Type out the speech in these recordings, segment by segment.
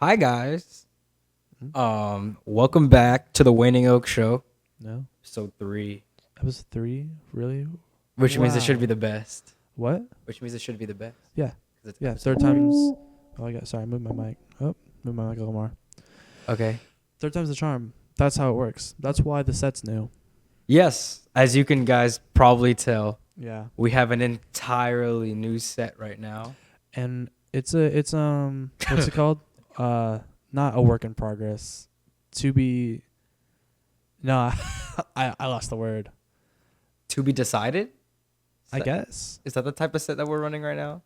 Hi guys. Hmm? Welcome back to the Waning Oak Show, No, episode 3, episode 3. Really? which means it should be Wow. the best. What? Which means it should be the best Yeah, because it's yeah. episode Third 3. time's. Oh, I got. Sorry, I moved my mic. Move my mic a little more. Okay. Third time's the charm. That's how it works. That's why the set's new. Yes, as you can guys probably tell, Yeah, we have an entirely new set right now. and it's what's it called? Not a work in progress. To be. No, I lost the word. To be decided? I guess. Is that the type of set that we're running right now?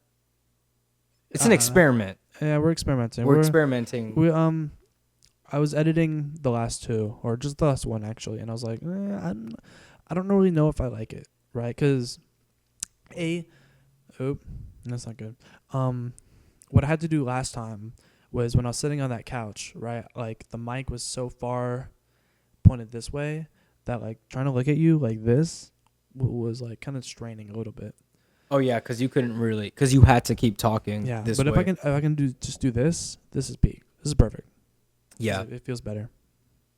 It's an Uh, experiment. Yeah, we're experimenting. We're experimenting. I was editing the last two, or just the last one actually, and I was like, I don't really know if I like it, right? Because, that's not good. What I had to do last time was when I was sitting on that couch, right? Like the mic was so far pointed this way that like trying to look at you like this was like kind of straining a little bit. Oh yeah, because you couldn't really, because you had to keep talking. Yeah, this but way. if I can do this is peak. This is perfect. Yeah. It feels better.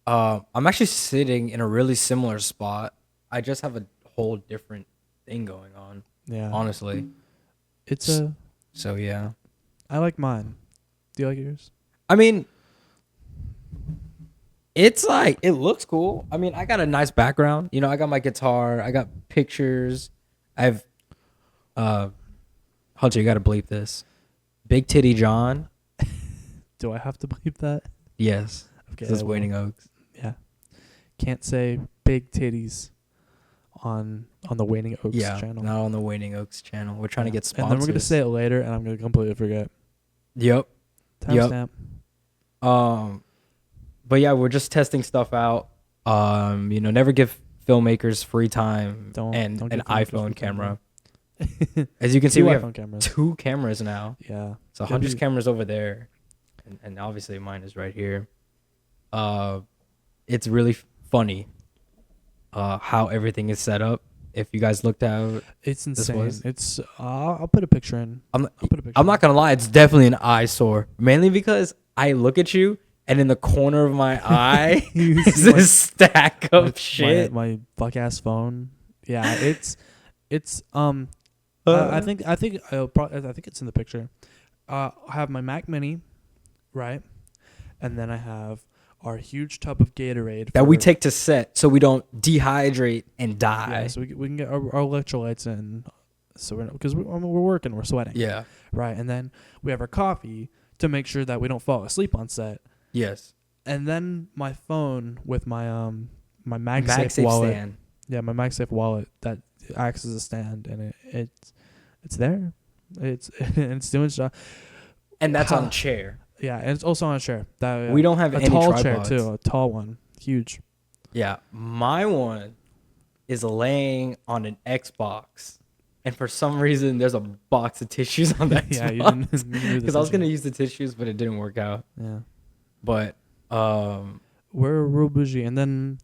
I'm actually sitting in a really similar spot. I just have a whole different thing going on. Yeah, Honestly. it's So yeah. I like mine. Do you like yours? I mean, it's like it looks cool. I mean, I got a nice background. You know, I got my guitar. I got pictures. I've Hunter, you got to bleep this. Big Titty John. Do I have to believe that? Yes. Okay, This is I will. Waning Oaks. Yeah, can't say big titties on the Waning Oaks Yeah, channel. not on the Waning Oaks channel. We're trying to get sponsors. And then we're gonna say it later, and I'm gonna completely forget. Yep. Timestamp. But yeah, we're just testing stuff out. Never give filmmakers free time and don't an give filmmakers free iPhone time, camera. As you can see, Two we have iPhone cameras. 2 cameras now. Yeah. So Hunter's camera's over there, and obviously mine is right here. It's really funny how everything is set up. If you guys looked at, It's insane. was- It's I'll put a picture in. I'm I'll put a picture. I'm not gonna lie, it's definitely an eyesore. Mainly because I look at you, and in the corner of my eye You is see this stack of shit. My fuck ass phone. Yeah, it's I think it's in the picture. I have my Mac Mini, right, and then I have our huge tub of Gatorade that we take to set so we don't dehydrate and die. Yeah, so we can get our electrolytes in, so because we're working, we're sweating. Yeah. Right, and then we have our coffee to make sure that we don't fall asleep on set. Yes. And then my phone with my my MagSafe wallet. stand. Yeah, my MagSafe wallet that acts as a stand, and it's there. It's doing stuff. And that's on a chair. Yeah, and it's also on a chair. That We don't have a any tall tripods. chair too, a tall one, huge. Yeah. My one is laying on an Xbox. And for some reason, there's a box of tissues on that Yeah, you Xbox. didn't. Because I was going to use the tissues, but it didn't work out. Yeah. But, We're real bougie. And then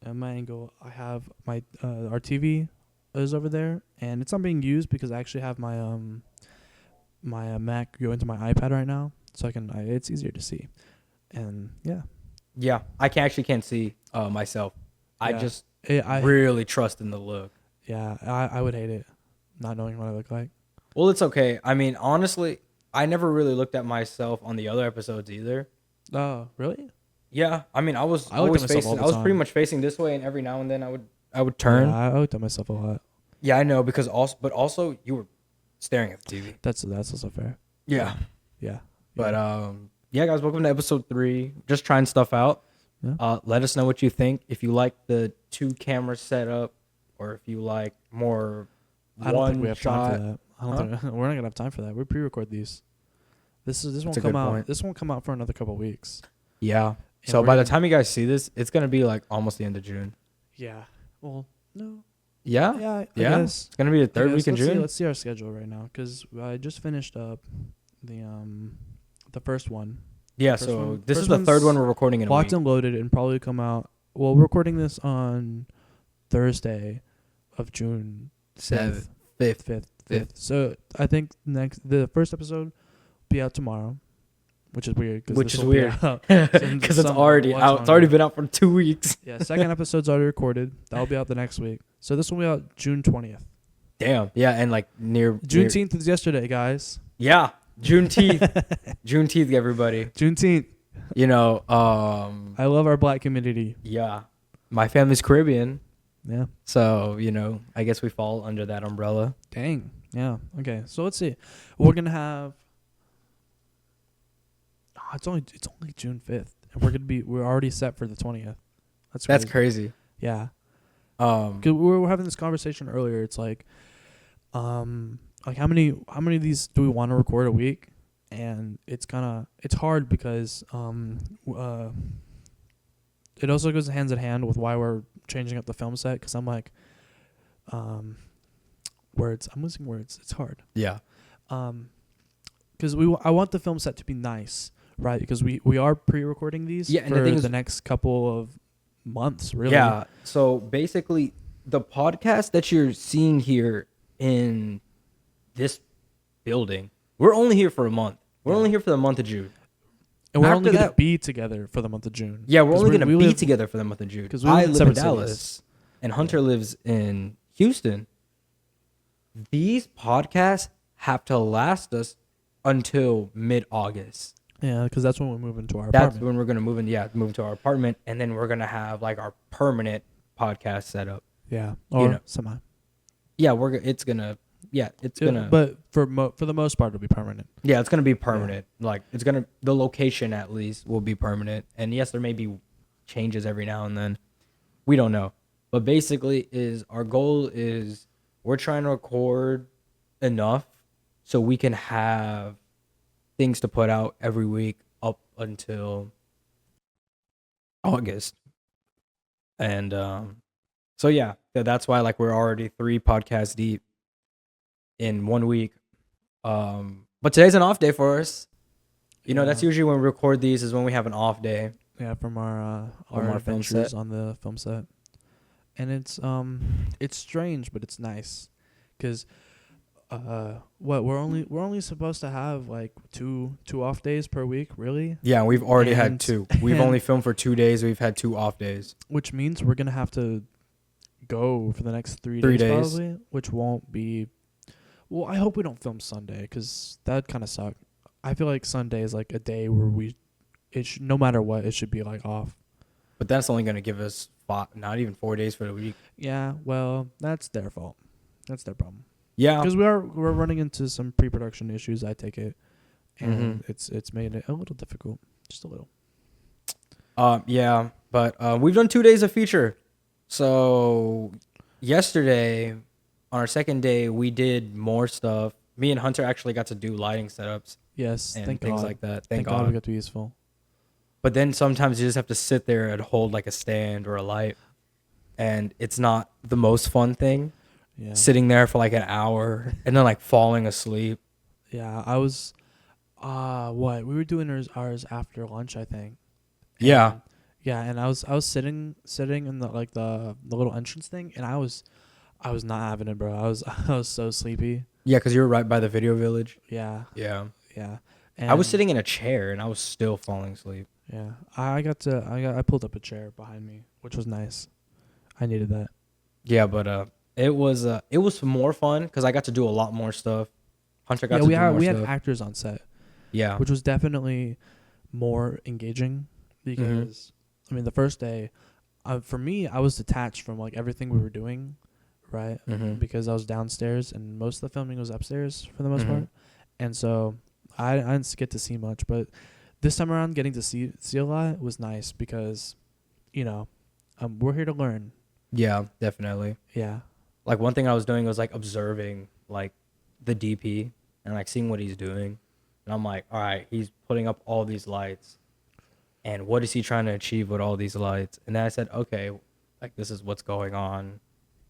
at my angle, I have my our TV is over there, and it's not being used because I actually have my my Mac go into my iPad right now, so it's easier to see. And yeah, I can't see myself. I Yeah. just I really trust in the look. I would hate it not knowing what I look like. Well, it's okay. I mean, honestly, I never really looked at myself on the other episodes either. Oh, really? Yeah, I mean, I was I looked always at myself all facing. the I was pretty time. much facing this way, and every now and then I would turn. Yeah, I looked at myself a lot. Yeah, I know because also you were staring at the TV. That's also fair. Yeah, Yeah. but yeah, guys, welcome to episode 3. Just trying stuff out. Yeah. Let us know what you think. If you like the 2 camera setup, or if you like more I don't think we one have shot. time for that. I don't think we're not gonna have time for that. We pre-record these. This won't a come good out. point. This won't come out for another couple weeks. Yeah. And So we're by the gonna- time you guys see this, it's gonna be like almost the end of June. Yeah. Well, no. Yeah. Yeah. I Yeah? guess. It's gonna be the I third guess. week in June. Let's see our schedule right now, because I just finished up the first one. Yeah. First So one- this first is the third one's one we're recording in a Locked week. and loaded, and probably come out. Well, we're recording this on Thursday of June 7th, 5th. 5th. 5th. So I think the first episode will be out tomorrow, which is weird. Which is will be weird out because it's already out. It's already been out for 2 weeks. Yeah, second episode's already recorded. That'll be out the next week. So this will be out June 20th. Damn. Yeah, and like near Juneteenth is yesterday, guys. Yeah, Juneteenth. Juneteenth, everybody. Juneteenth. You know, I love our black community. yeah. My family's Caribbean, Yeah. so you know, I guess we fall under that umbrella. Dang. Yeah. Okay. So let's see. We're gonna have. It's only June 5th, and we're already set for the 20th. That's crazy. Yeah. 'Cause Um, we were having this conversation earlier. It's like how many of these do we want to record a week? And it's hard because it also goes hands in hand with why we're changing up the film set. Because I'm like, words. I'm losing words. It's hard. yeah. Because I want the film set to be nice, right? Because we are pre-recording these Yeah, and for the thing is, the next couple of months, really. yeah. So basically, the podcast that you're seeing here in this building, we're only here for a month. We're only here for the month of June. And we're After only going to that- be together for the month of June. Yeah, we're only going to be live- together for the month of June. 'Cause we I live in live in separate Dallas, cities. and Hunter lives in Houston. These podcasts have to last us until mid-August. Yeah, because that's when we move into our That's apartment. when we're going to move into our apartment, and then we're going to have like our permanent podcast set up. Yeah, or know. semi. Yeah, it's gonna But for the most part, it'll be permanent. yeah, it's gonna be permanent. Like the location at least will be permanent. And yes, there may be changes every now and then. We don't know. But basically our goal is we're trying to record enough so we can have things to put out every week up until August. And so yeah, that's why like we're already 3 podcasts deep in 1 week. But today's an off day for us. You know, that's Yeah. usually when we record these is when we have an off day. Yeah, from our our film adventures set. on the film set, and it's strange, but it's nice, because we're only supposed to have like two off days per week, really, Yeah, we've already had And- 2. We've and- only filmed for 2 days. We've had 2 off days. which means we're gonna have to go for the next 3 3 days, days. probably, which won't be. Well, I hope we don't film Sunday, because that kind of sucks. I feel like Sunday is like a day where no matter what, it should be like off. But that's only going to give us not even 4 days for the week. Yeah, well, that's their fault. That's their problem. Yeah. Because we're running into some pre-production issues, I take it, and it's made it a little difficult, just a little. Yeah, but we've done 2 days of feature. So yesterday, on our second day, we did more stuff. Me and Hunter actually got to do lighting setups Yes, and thank things God. like that. Thank God we got to be useful. But then sometimes you just have to sit there and hold like a stand or a light, and it's not the most fun thing. Yeah, Sitting there for like an hour and then like falling asleep. yeah. I was, what we were doing ours after lunch, I think. Yeah. And- yeah, and I was sitting in the little entrance thing, and I was not having it, bro. I was so sleepy. Yeah, because you were right by the video village. Yeah, Yeah. yeah. I was And- sitting in a chair and I was still falling asleep. Yeah, I pulled up a chair behind me, which was nice. I needed that. Yeah, but it was more fun because I got to do a lot more stuff. Hunter got Yeah, to we do had more we had stuff. actors on set, Yeah. which was definitely more engaging because I mean the first day, for me I was detached from like everything we were doing, right? Mhm. Because I was downstairs and most of the filming was upstairs for the most Mhm. part, and so I didn't get to see much. But this time around, getting to see a lot was nice because, you know, we're here to learn. Yeah, definitely. Yeah. Like one thing I was doing was like observing like the DP and like seeing what he's doing. And I'm like, all right, he's putting up all these lights. And what is he trying to achieve with all these lights? And then I said, okay, like this is what's going on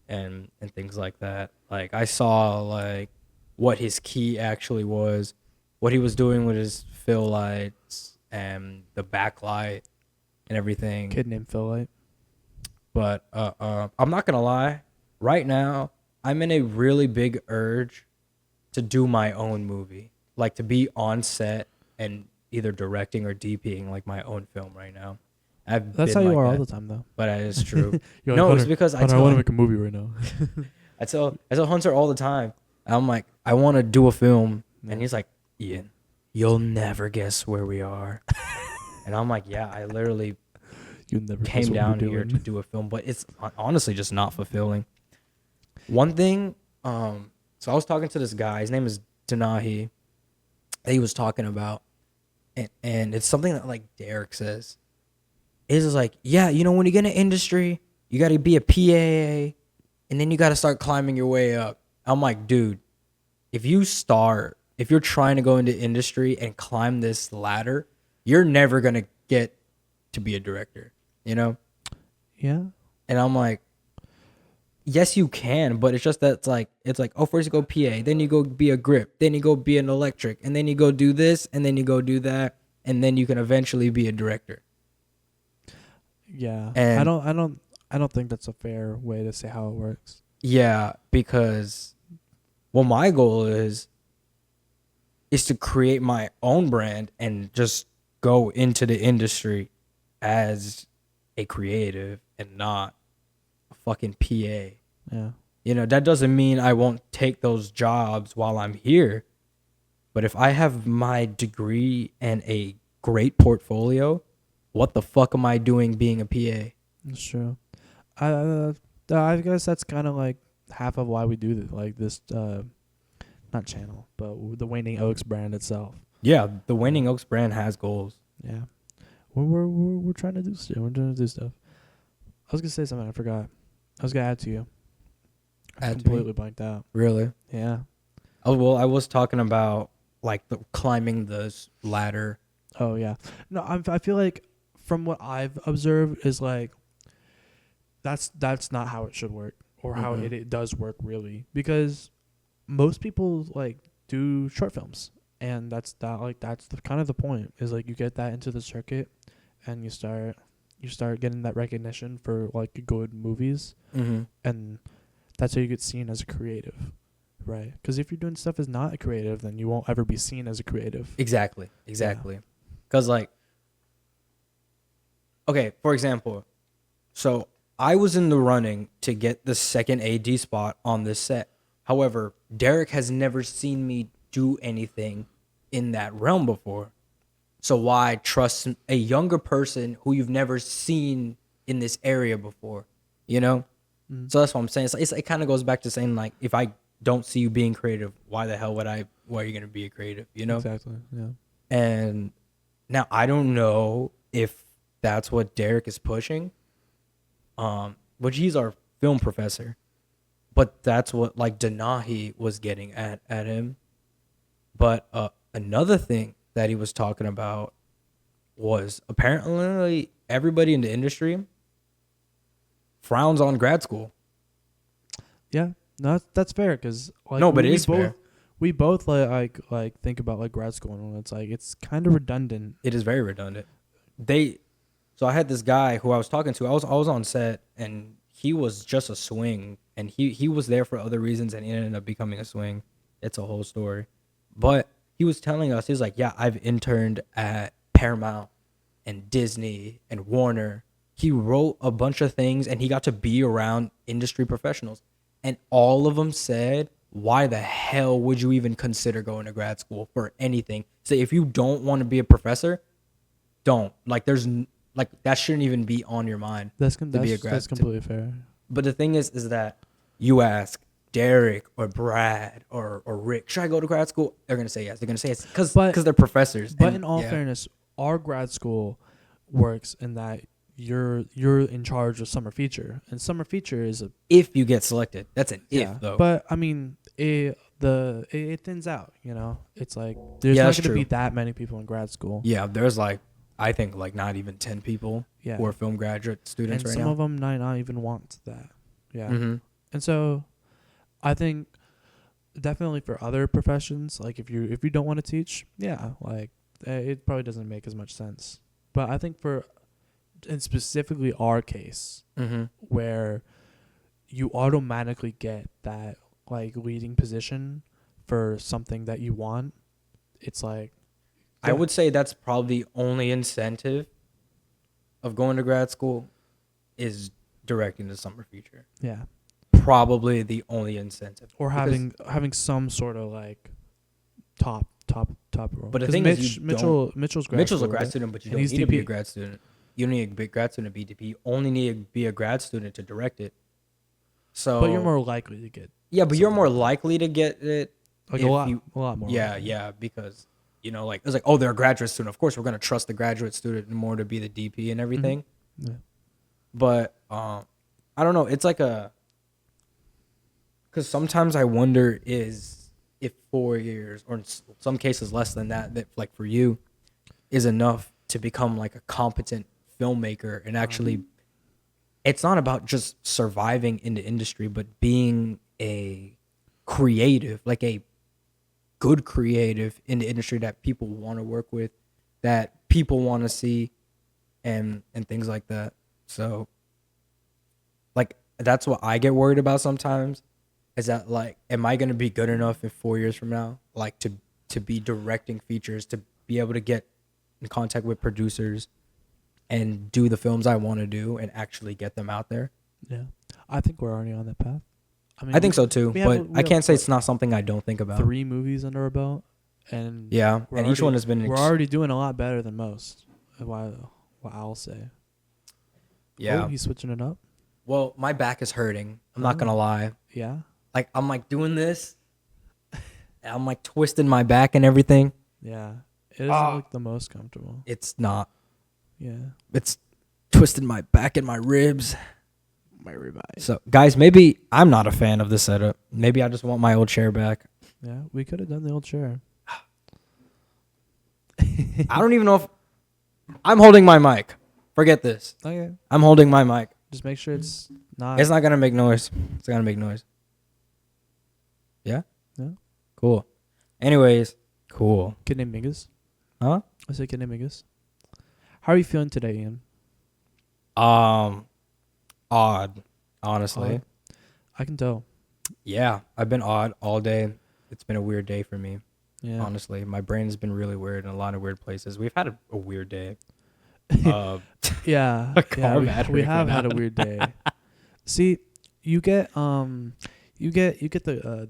and things like that. Like I saw like what his key actually was, what he was doing with his fill lights and the backlight and everything. Kid named Phil Light. But I'm not gonna lie. Right now, I'm in a really big urge to do my own movie, like to be on set and either directing or DPing like my own film right now. I've That's been how you like are all that, the time, though. but that is true. You're like, No, it's Hunter, because Hunter, I want to make a movie right now. I tell Hunter all the time. I'm like, I want to do a film, Yeah. and he's like, Ian, you'll never guess where we are. And I'm like, yeah, I literally You never guess came what down we're here to doing. do a film, but it's honestly just not fulfilling. One thing, so I was talking to this guy. His name is Denahi. He was talking about, and it's something that like Derek says. Is like, yeah, you know, when you get in industry, you got to be a PA, and then you got to start climbing your way up. I'm like, dude, if you're trying to go into industry and climb this ladder, you're never gonna get to be a director, you know? Yeah. And I'm like, yes, you can, but it's just that it's like, oh, first you go PA, then you go be a grip, then you go be an electric, and then you go do this, and then you go do that, and then you can eventually be a director. Yeah. And I don't think that's a fair way to say how it works. yeah, because what my goal is to create my own brand and just go into the industry as a creative and not a fucking PA. Yeah. You know, that doesn't mean I won't take those jobs while I'm here. But if I have my degree and a great portfolio, what the fuck am I doing being a PA? That's true. I guess that's kind of like half of why we do this not channel, but the Waning Oaks brand itself. Yeah, the Waning Oaks brand has goals. Yeah. We're trying to do stuff. We're trying to do stuff. I was gonna say something. I forgot. I was gonna add to you. I Add to me? completely blanked out. Really? Yeah. Oh, well, I was talking about like the climbing the ladder. Oh yeah. No, I feel like from what I've observed is like that's not how it should work or how Mhm. it does work really, because most people like do short films, and that's the kind of the point is like you get that into the circuit and you start getting that recognition for like good movies, Mm-hmm. and that's how you get seen as a creative, right? Because if you're doing stuff as not a creative, then you won't ever be seen as a creative. Exactly. Because, like, okay, for example, so I was in the running to get the second AD spot on this set. However, Derek has never seen me do anything in that realm before. So why trust a younger person who you've never seen in this area before? You know? Mm. So that's what I'm saying. It kind of goes back to saying, like, if I don't see you being creative, why the hell why are you going to be a creative? You know? Exactly. Yeah. And now I don't know if that's what Derek is pushing. Which he's our film professor. But that's what like Denahi was getting at him. But another thing that he was talking about was apparently everybody in the industry frowns on grad school. Yeah. No, that's fair, because like No, but it is fair. We both like think about like grad school, and it's like it's kind of redundant. It is very redundant. So I had this guy who I was talking to. I was on set, and he was just a swing, and he was there for other reasons, and he ended up becoming a swing. It's a whole story. But he was telling us, he's like, yeah, I've interned at Paramount and Disney and Warner. He wrote a bunch of things, and he got to be around industry professionals. And all of them said, why the hell would you even consider going to grad school for anything? So if you don't want to be a professor, don't. Like, that shouldn't even be on your mind. That's completely fair. But the thing is that you ask Derek or Brad or Rick, should I go to grad school? They're gonna say yes. They're gonna say yes because they're professors. But and, in all fairness, our grad school works in that you're in charge of summer feature, and summer feature is if you get selected. That's an if though. But I mean, it thins out. You know, it's like there's not going to be that many people in grad school. Yeah, there's like I think like not even 10 people who are film graduate students and right now. Some of them might not even want that. Yeah. Mm-hmm. And so I think definitely for other professions, like if you don't want to teach, like it probably doesn't make as much sense. But I think in specifically our case, where you automatically get that like leading position for something that you want, it's like I would say that's probably the only incentive of going to grad school is directing the summer feature. Yeah. Probably the only incentive. Or having some sort of like top role. But the 'Cause thing is, Mitchell's grad Mitchell's a school, grad right? student, but you And don't he's need to be a DP. grad student. You don't need to be a grad student to be DP. You only need to be a grad student to direct it. So, But you're more likely to get yeah, but you're something more like that. likely to get it. Like if a lot more. Yeah, likely. yeah, because like it's like, oh, they're a graduate student. Of course, we're gonna trust the graduate student more to be the DP and everything. Yeah. But I don't know. It's like because sometimes I wonder if 4 years or in some cases less than that like for you is enough to become like a competent filmmaker and actually. It's not about just surviving in the industry, but being a creative, like a good creative in the industry that people want to work with, that people want to see, and things like that. So, like that's what I get worried about sometimes. Is that like, am I gonna be good enough in 4 years from now, like to be directing features, to be able to get in contact with producers, and do the films I want to do and actually get them out there? Yeah. I think we're already on that path. I think so too, but I can't say what, it's not something I don't think about. 3 movies under our belt, and Yeah, and each one has been. We're already doing a lot better than most. What I'll say. Yeah. Oh, he's switching it up. Well, my back is hurting. I'm not gonna lie. Yeah. Like I'm like doing this, and I'm like twisting my back and everything. Yeah. It isn't like the most comfortable. It's not. Yeah. It's twisting my back and my ribs. My ribeye. So, guys, maybe I'm not a fan of this setup. Maybe I just want my old chair back. Yeah, we could have done the old chair. I don't even know if I'm holding my mic. Forget this. Okay. I'm holding my mic. Just make sure it's not. It's not gonna make noise. It's gonna make noise. Yeah? Yeah. Cool. Anyways, cool. Kid named Mingus. Huh? I said kid named Mingus. How are you feeling today, Ian? Odd, honestly. Odd? I can tell. Yeah, I've been odd all day. It's been a weird day for me. Yeah. Honestly, my brain has been really weird in a lot of weird places. We've had a weird day. Yeah. We have had a weird day. See, you get the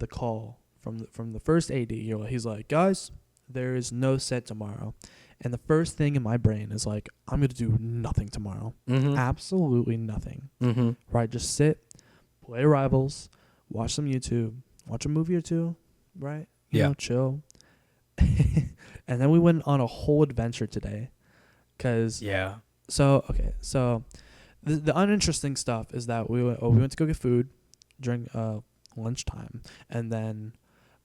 call from the first AD. He's like, guys, there is no set tomorrow, and the first thing in my brain is like, I'm gonna do nothing tomorrow. Mm-hmm. Absolutely nothing. Mm-hmm. Right? Just sit, play Rivals, watch some YouTube, watch a movie or two. Right? You know, chill. And then we went on a whole adventure today. Yeah. So the uninteresting stuff is that we went to go get food during lunchtime, and then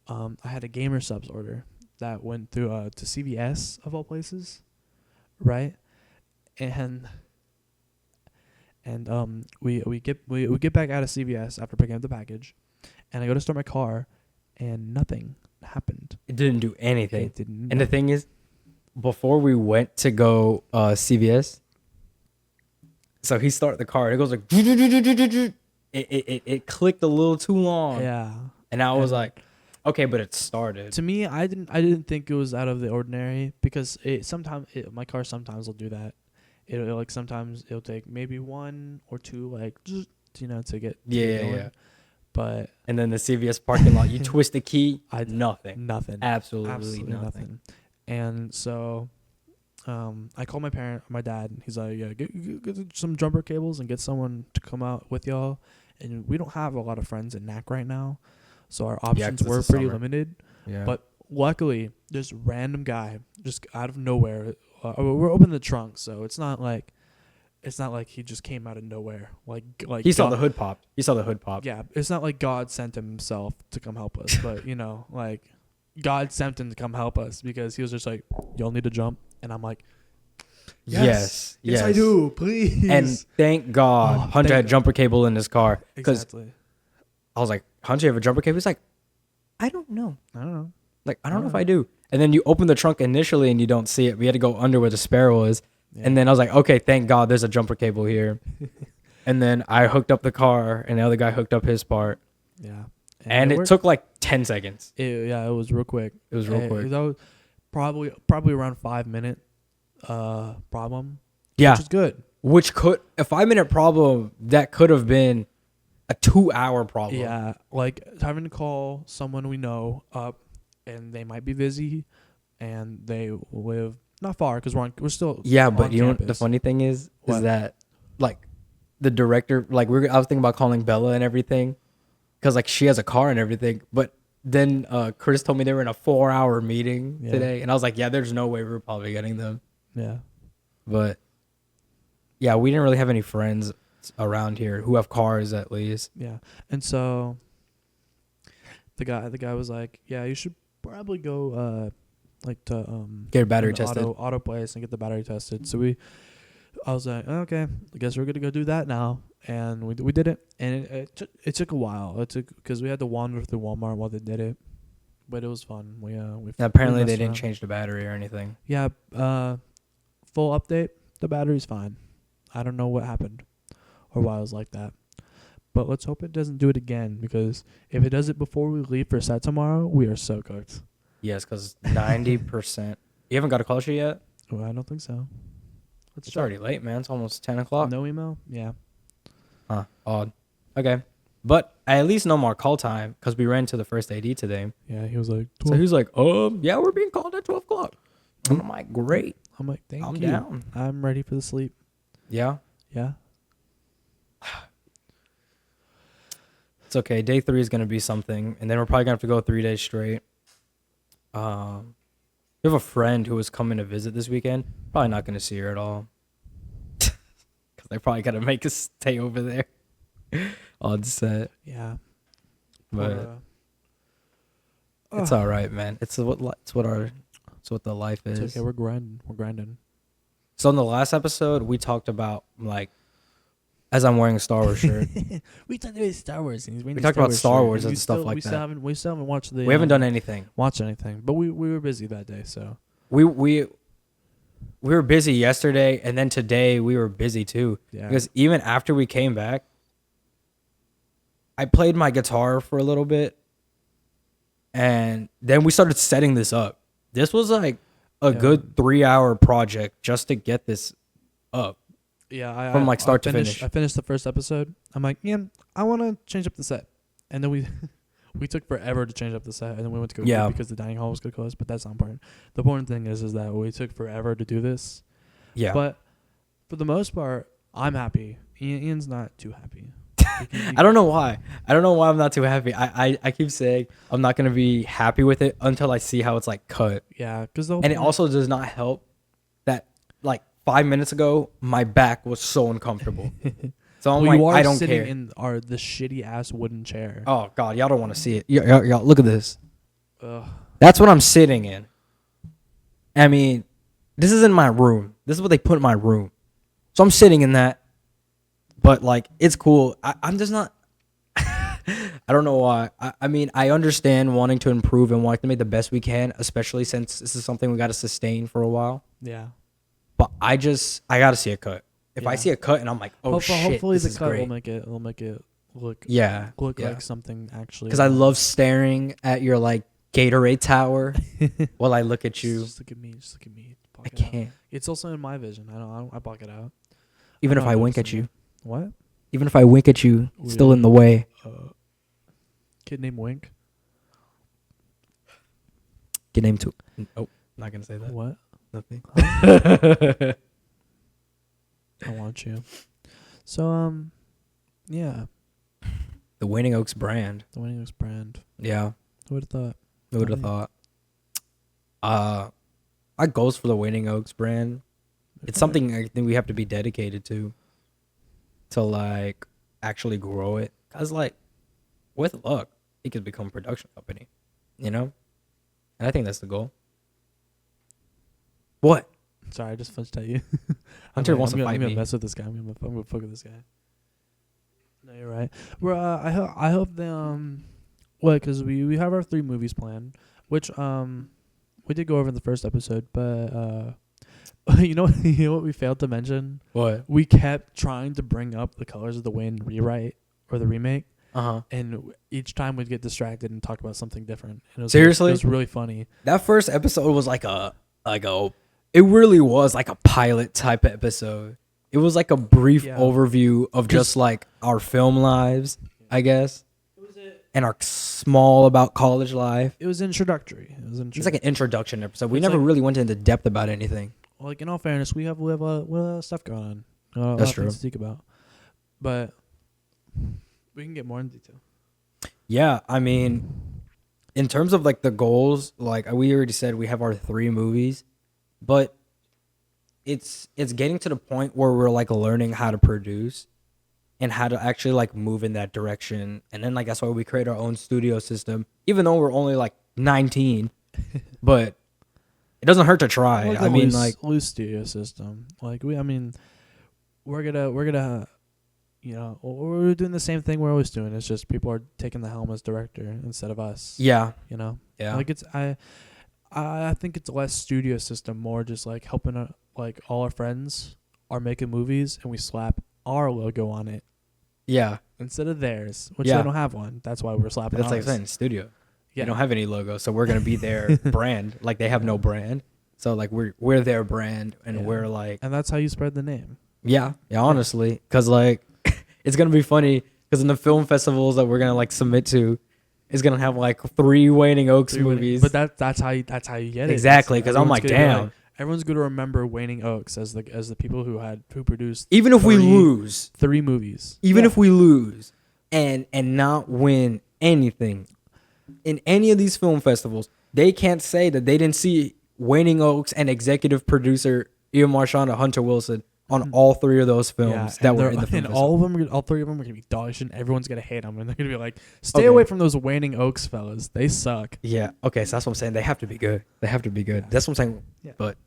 I had a Gamer Subs order that went through to CVS of all places, right? And we get back out of CVS after picking up the package, and I go to start my car, and nothing happened. It didn't do anything. It didn't. And the thing is, before we went to go CVS, so he started the car. It goes like it clicked a little too long. Yeah. And I was like, okay, but it started. To me, I didn't think it was out of the ordinary, because my car sometimes will do that. It'll like sometimes it'll take maybe 1 or 2 like to get Yeah. But And then the CVS parking lot, you twist the key, nothing. Absolutely nothing. And so I called my dad, and he's like, yeah, get some jumper cables and get someone to come out with y'all. And we don't have a lot of friends in NAC right now, so our options were pretty limited. Yeah. But luckily, this random guy just out of nowhere, we're opening the trunk, so it's not like he just came out of nowhere. Like he saw the hood pop. Yeah, it's not like God sent him himself to come help us, but like God sent him to come help us, because he was just like, y'all need to jump, and I'm like, yes, I do, please. And thank God Hunter had jumper cable in his car, because exactly. I was like, Hunter, you have a jumper cable? He's like, I don't know. Like, I don't know if I do. And then you open the trunk initially and you don't see it. We had to go under where the spare was. Yeah. And then I was like, okay, thank God there's a jumper cable here. And then I hooked up the car, and the other guy hooked up his part. Yeah. And it took like 10 seconds. It was real quick. It was real quick. That was probably around 5 minute problem. Yeah, Which is good. which could a 5 minute problem that could have been a 2 hour problem. Yeah, like having to call someone we know up, and they might be busy, and they live not far because we're still Yeah, but on you know what the campus. funny thing is What? that like the director, like I was thinking about calling Bella and everything, because like she has a car and everything. But then Chris told me they were in a 4 hour meeting Yeah. today, and I was like, yeah, there's no way we're probably getting them. Yeah, But yeah, we didn't really have any friends around here who have cars at least. yeah, and so the guy was like, yeah, you should probably go like to Get a battery an tested. auto place and get the battery tested. So I was like, okay, I guess we're gonna go do that now, and we did it, and it took a while. It took because we had to wander through Walmart while they did it, but it was fun. We Apparently we they messed didn't around. change the battery or anything. Yeah, full update. The battery's fine. I don't know what happened or why it was like that, but let's hope it doesn't do it again, because if it does it before we leave for set tomorrow, we are so cooked. Yes, because 90%. You haven't got a call sheet yet? Well, I don't think so. Let's It's check. already late, man. It's almost 10 o'clock. No email. Yeah. Huh. Odd. Okay. But I at least know more call time because we ran to the first AD today. Yeah. He was like, So he was like, yeah, we're being called at 12 o'clock. And I'm like, great. I'm like, thank I'm you. down. I'm ready for the sleep. Yeah. Yeah. It's okay. Day 3 is going to be something. And then we're probably going to have to go 3 days straight. We have a friend who was coming to visit this weekend. Probably not going to see her at all. Because they probably got to make us stay over there on set. Yeah. But it's all right, man. It's what the life is. It's okay. We're grinding. We're grinding. So in the last episode, we talked about like, as I'm wearing a Star Wars shirt, We talked about Star Wars. we talked about Star Wars and stuff like that. We still haven't watched the. We haven't done anything. watched anything, but we were busy that day, so. We were busy yesterday, and then today we were busy too. Yeah. Because even after we came back, I played my guitar for a little bit, and then we started setting this up. This was like a good 3-hour project just to get this up. Yeah, From, like, start to finished, finish. I finished the first episode. I'm like, yeah, I want to change up the set, and then we took forever to change up the set, and then we went to go Yeah. because the dining hall was gonna close. But that's not important. The important thing is that we took forever to do this. Yeah. But for the most part, I'm happy. Ian's not too happy. I don't know why. I don't know why I'm not too happy. I keep saying I'm not going to be happy with it until I see how it's like cut. Yeah, because the And it also does not help that like 5 minutes ago, my back was so uncomfortable. So I'm you like, are I don't sitting care. in the shitty ass wooden chair. Oh God, y'all don't want to see it. Y'all, look at this. Ugh. That's what I'm sitting in. I mean, this is in my room. This is what they put in my room. So I'm sitting in that. But like, it's cool. I'm just not. I don't know why. I mean, I understand wanting to improve and wanting to make the best we can, especially since this is something we got to sustain for a while. Yeah. But I got to see a cut. If I Yeah. see a cut and I'm like, oh shit, hopefully this the is cut great. will make it look Yeah. like something actually. Because I love staring at your like Gatorade tower while I look at you. Just look at me. Just look at me. Block I it out. can't. It's also in my vision. I block it out. Even I'm if not I wink at noticing you. it. What? Even if I wink at you, it's still in the way. Kid named Wink. Get named to. Oh, not gonna say that. What? Nothing. I want you. So yeah, The Waning Oaks brand. the Winning Oaks brand. Yeah. Who would have thought? Who would have Oh, thought? Our goals for the Waning Oaks brand. It's something I think we have to be dedicated to like actually grow it. Cause like, with luck, it could become a production company, you know. And I think that's the goal. What? Sorry, I just flinched at you. Hunter wants to fight I'm gonna me. mess with this guy. I'm gonna fuck with this guy. No, you're right. Well, I hope the because we have our 3 movies planned, which we did go over in the first episode, but you know what we failed to mention? What? We kept trying to bring up the Colors of the Wind rewrite or the remake, Uh-huh. and each time we'd get distracted and talk about something different. And Seriously? it was really funny. That first episode was like a it really was like a pilot type episode. It was like a brief overview of just like our film lives, I guess. And our small about college life. It was introductory. It's like an introduction episode. We never really went into depth about anything. Like, in all fairness, we have a lot of stuff going on. That's true. Things to speak about, but we can get more in detail. Yeah, I mean, in terms of like the goals, like we already said, we have our 3 movies, but it's getting to the point where we're like learning how to produce and how to actually like move in that direction. And then like that's why we create our own studio system, even though we're only like 19, but it doesn't hurt to try. Like I mean, like loose studio system. Like we're gonna, we're doing the same thing we're always doing. It's just people are taking the helm as director instead of us. Yeah. Yeah. Like I think it's less studio system, more just like helping like all our friends are making movies and we slap our logo on it. Yeah. Instead of theirs, which they don't have one. That's why we're slapping ours. That's like saying studio. Yeah. They don't have any logo, so we're gonna be their brand. Like they have no brand, so like we're their brand, and we're like, and that's how you spread the name. Yeah, honestly, because like it's gonna be funny because in the film festivals that we're gonna like submit to, it's gonna have like 3 Waning Oaks movies. But that's how you get it. Exactly, because I'm like, damn. Everyone's going to remember Waning Oaks as the people who produced. Even if we lose 3 movies, even if we lose and not win anything in any of these film festivals, they can't say that they didn't see Waning Oaks and executive producer Ian Marchand and Hunter Wilson on all 3 of those films that were in the film and festival. all 3 of them are gonna be dog shit. Everyone's gonna hate them, and they're gonna be like, "Stay away from those Waning Oaks fellas. They suck." Yeah. Okay. So that's what I'm saying. They have to be good. Yeah. That's what I'm saying. Yeah. But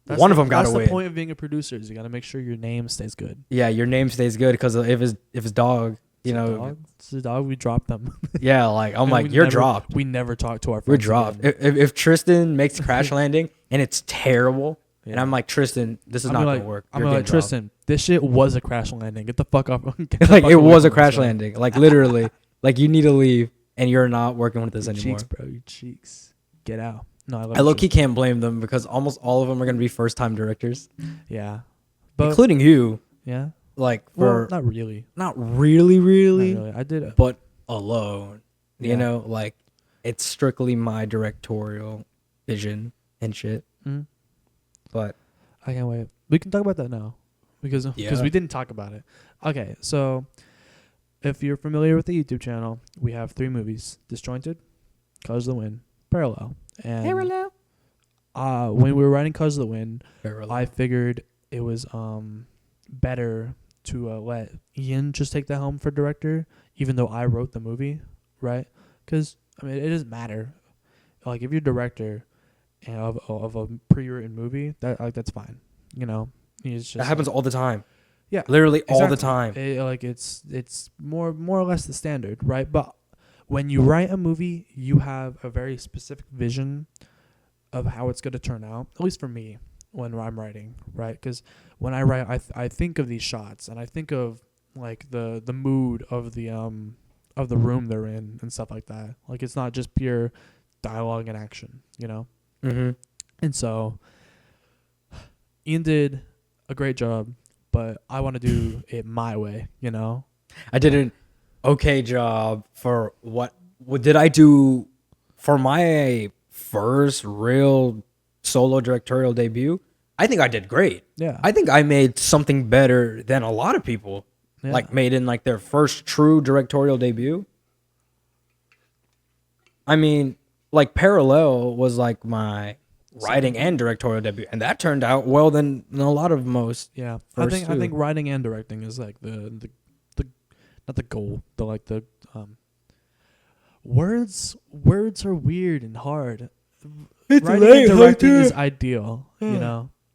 one of them got to win. That's the point of being a producer. Is you got to make sure your name stays good. Yeah, your name stays good because if it's dog, it's a dog. We drop them. Yeah, like I'm like you're dropped. We never talk to our friends. We're dropped. If Tristan makes Crash Landing and it's terrible, and I'm like Tristan, this is not gonna work. I'm like Tristan, this shit was a crash landing. Get the fuck up. Like it was a crash landing. Like literally, like you need to leave and you're not working with this anymore. Cheeks, bro, your cheeks. Get out. No, I low-key can't blame them because almost all of them are gonna be first-time directors. Yeah, but including you. Yeah. Like not really. Not really. I did, but alone. You know, like it's strictly my directorial vision and shit. Mm. But I can't wait. We can talk about that now because we didn't talk about it. Okay, so if you're familiar with the YouTube channel, we have 3 movies: Disjointed, Colors of the Wind, Parallel. And when we were writing Colors of the Wind, I figured it was better to let Ian just take the helm for director, even though I wrote the movie, right? Because I mean, it doesn't matter. Like if you're director of a pre-written movie, that's fine. It's just that happens all the time. Yeah, literally all the time. It's more or less the standard, right? But when you write a movie, you have a very specific vision of how it's going to turn out. At least for me, when I'm writing, right? Because when I write, I think of these shots and I think of like the mood of the room they're in and stuff like that. Like it's not just pure dialogue and action, Mm-hmm. And so Ian did a great job, but I want to do it my way, I did an okay job for what did I do for my first real solo directorial debut. I think I did great. Yeah. I think I made something better than a lot of people like made in like their first true directorial debut. I mean, like Parallel was like my writing and directorial debut, and that turned out well than a lot of most. Yeah, I think writing and directing is like the not the goal, the words are weird and hard. Writing and directing is ideal,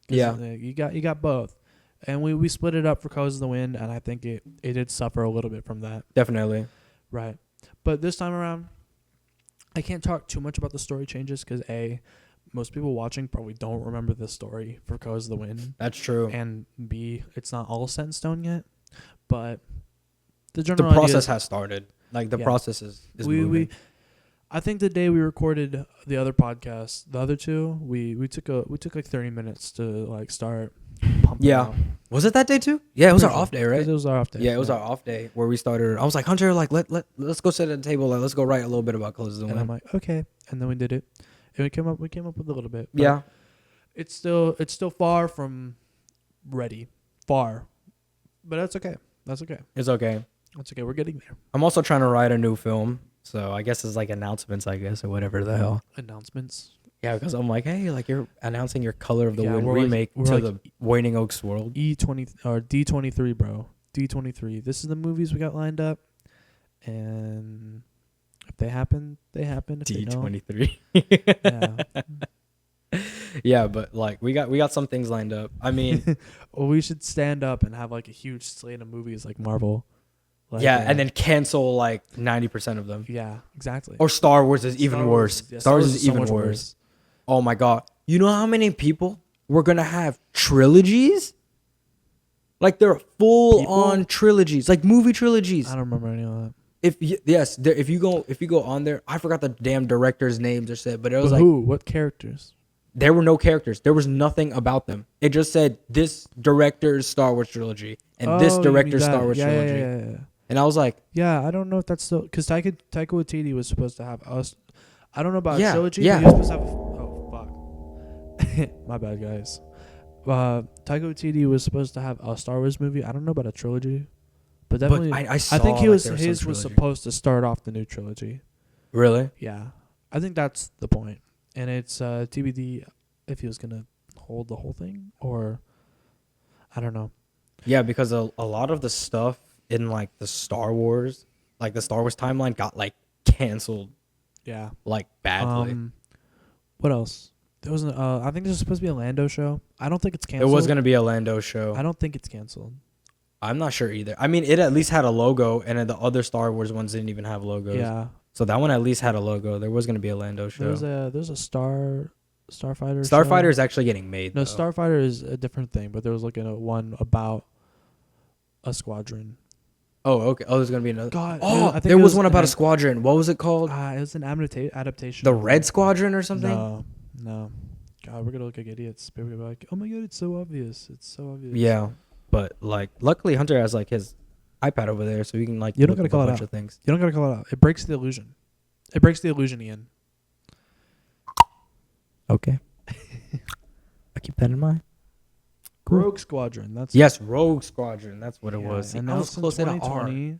Yeah, you got both, and we split it up for Colors of the Wind, and I think it did suffer a little bit from that. Definitely, right. But this time around, I can't talk too much about the story changes because most people watching probably don't remember the story for Colors of the Wind. That's true. And B, it's not all set in stone yet, but the process has started. Like the Yeah. process is we moving. I think the day we recorded the other podcast, the other two, we took like 30 minutes to like start pumping Yeah. out. Was it that day too? Yeah, it was our off day, right? It was our off day. Yeah, it was our off day where we started. I was like, Hunter, like let's go sit at the table. Like, let's go write a little bit about Close the And I'm Wind. like, okay, and then we did it, and we came up with a little bit. But Yeah. it's still far from ready, far, but that's okay. That's okay. It's okay. That's okay. We're getting there. I'm also trying to write a new film. So I guess it's like announcements, I guess, or whatever the hell. Announcements. Yeah, because I'm like, hey, like you're announcing your Color of the Yeah, Wind we're like- remake we're to like- the Waning Oaks world. E20 or D23, bro. D23. This is the movies we got lined up, and if they happen, they happen. If they don't, D23. yeah. Yeah, but like we got some things lined up. I mean, Well, we should stand up and have like a huge slate of movies like Marvel. Like, yeah, and then cancel like 90% of them. yeah, exactly. Or Star Wars is even Star worse. Wars, yeah, Star Wars is so even much worse. Oh my god. You know how many people we're gonna have trilogies? Like they're full on trilogies, like movie trilogies. I don't remember any of that. If you go on there, I forgot the damn directors' names or said, but it was like Who? What characters? there were no characters. There was nothing about them. It just said this director's Star Wars trilogy and this Oh, you mean director's that. Star Wars Yeah, trilogy. Yeah. And I was like, Yeah, I don't know if that's still because Taika Waititi was supposed to have us. I don't know about Yeah, a trilogy. yeah. But he was supposed to have. Oh fuck, my bad, guys. Taika Waititi was supposed to have a Star Wars movie. I don't know about a trilogy, but definitely. but I saw I think he like was there was his some was trilogy. supposed to start off the new trilogy. Really? Yeah, I think that's the point, and it's TBD if he was gonna hold the whole thing or I don't know. Yeah, because a lot of the stuff in like the Star Wars timeline got like canceled Yeah. like badly. What else? There was I think there's supposed to be a Lando show. I don't think it's It canceled. was gonna be a Lando show. I don't think it's canceled. I'm not sure either. I mean, it at least had a logo, and then the other Star Wars ones didn't even have logos. Yeah. So that one at least had a logo. There was gonna be a Lando show. There's a Starfighter. Starfighter show. is actually getting made. No, though. Starfighter is a different thing, but there was like one about a squadron. Oh, okay. Oh, there's gonna be another. God. Oh, I think there it was one an about a ad- squadron. What was it called? It was an adaptation. The of- Red Squadron or something? No. God, we're gonna look like idiots. People are gonna be like, "Oh my god, it's so obvious. It's so obvious." Yeah, but like, luckily Hunter has like his iPad over there, so he can like You don't look gotta up call a it bunch out. of things. You don't gotta call it out. It breaks the illusion. It breaks the illusion, Ian. Okay. I keep that in mind. Cool. Rogue Squadron. That's Yes, Rogue Squadron. That's what it yeah, was. See, I was announced in close to the R. 2020.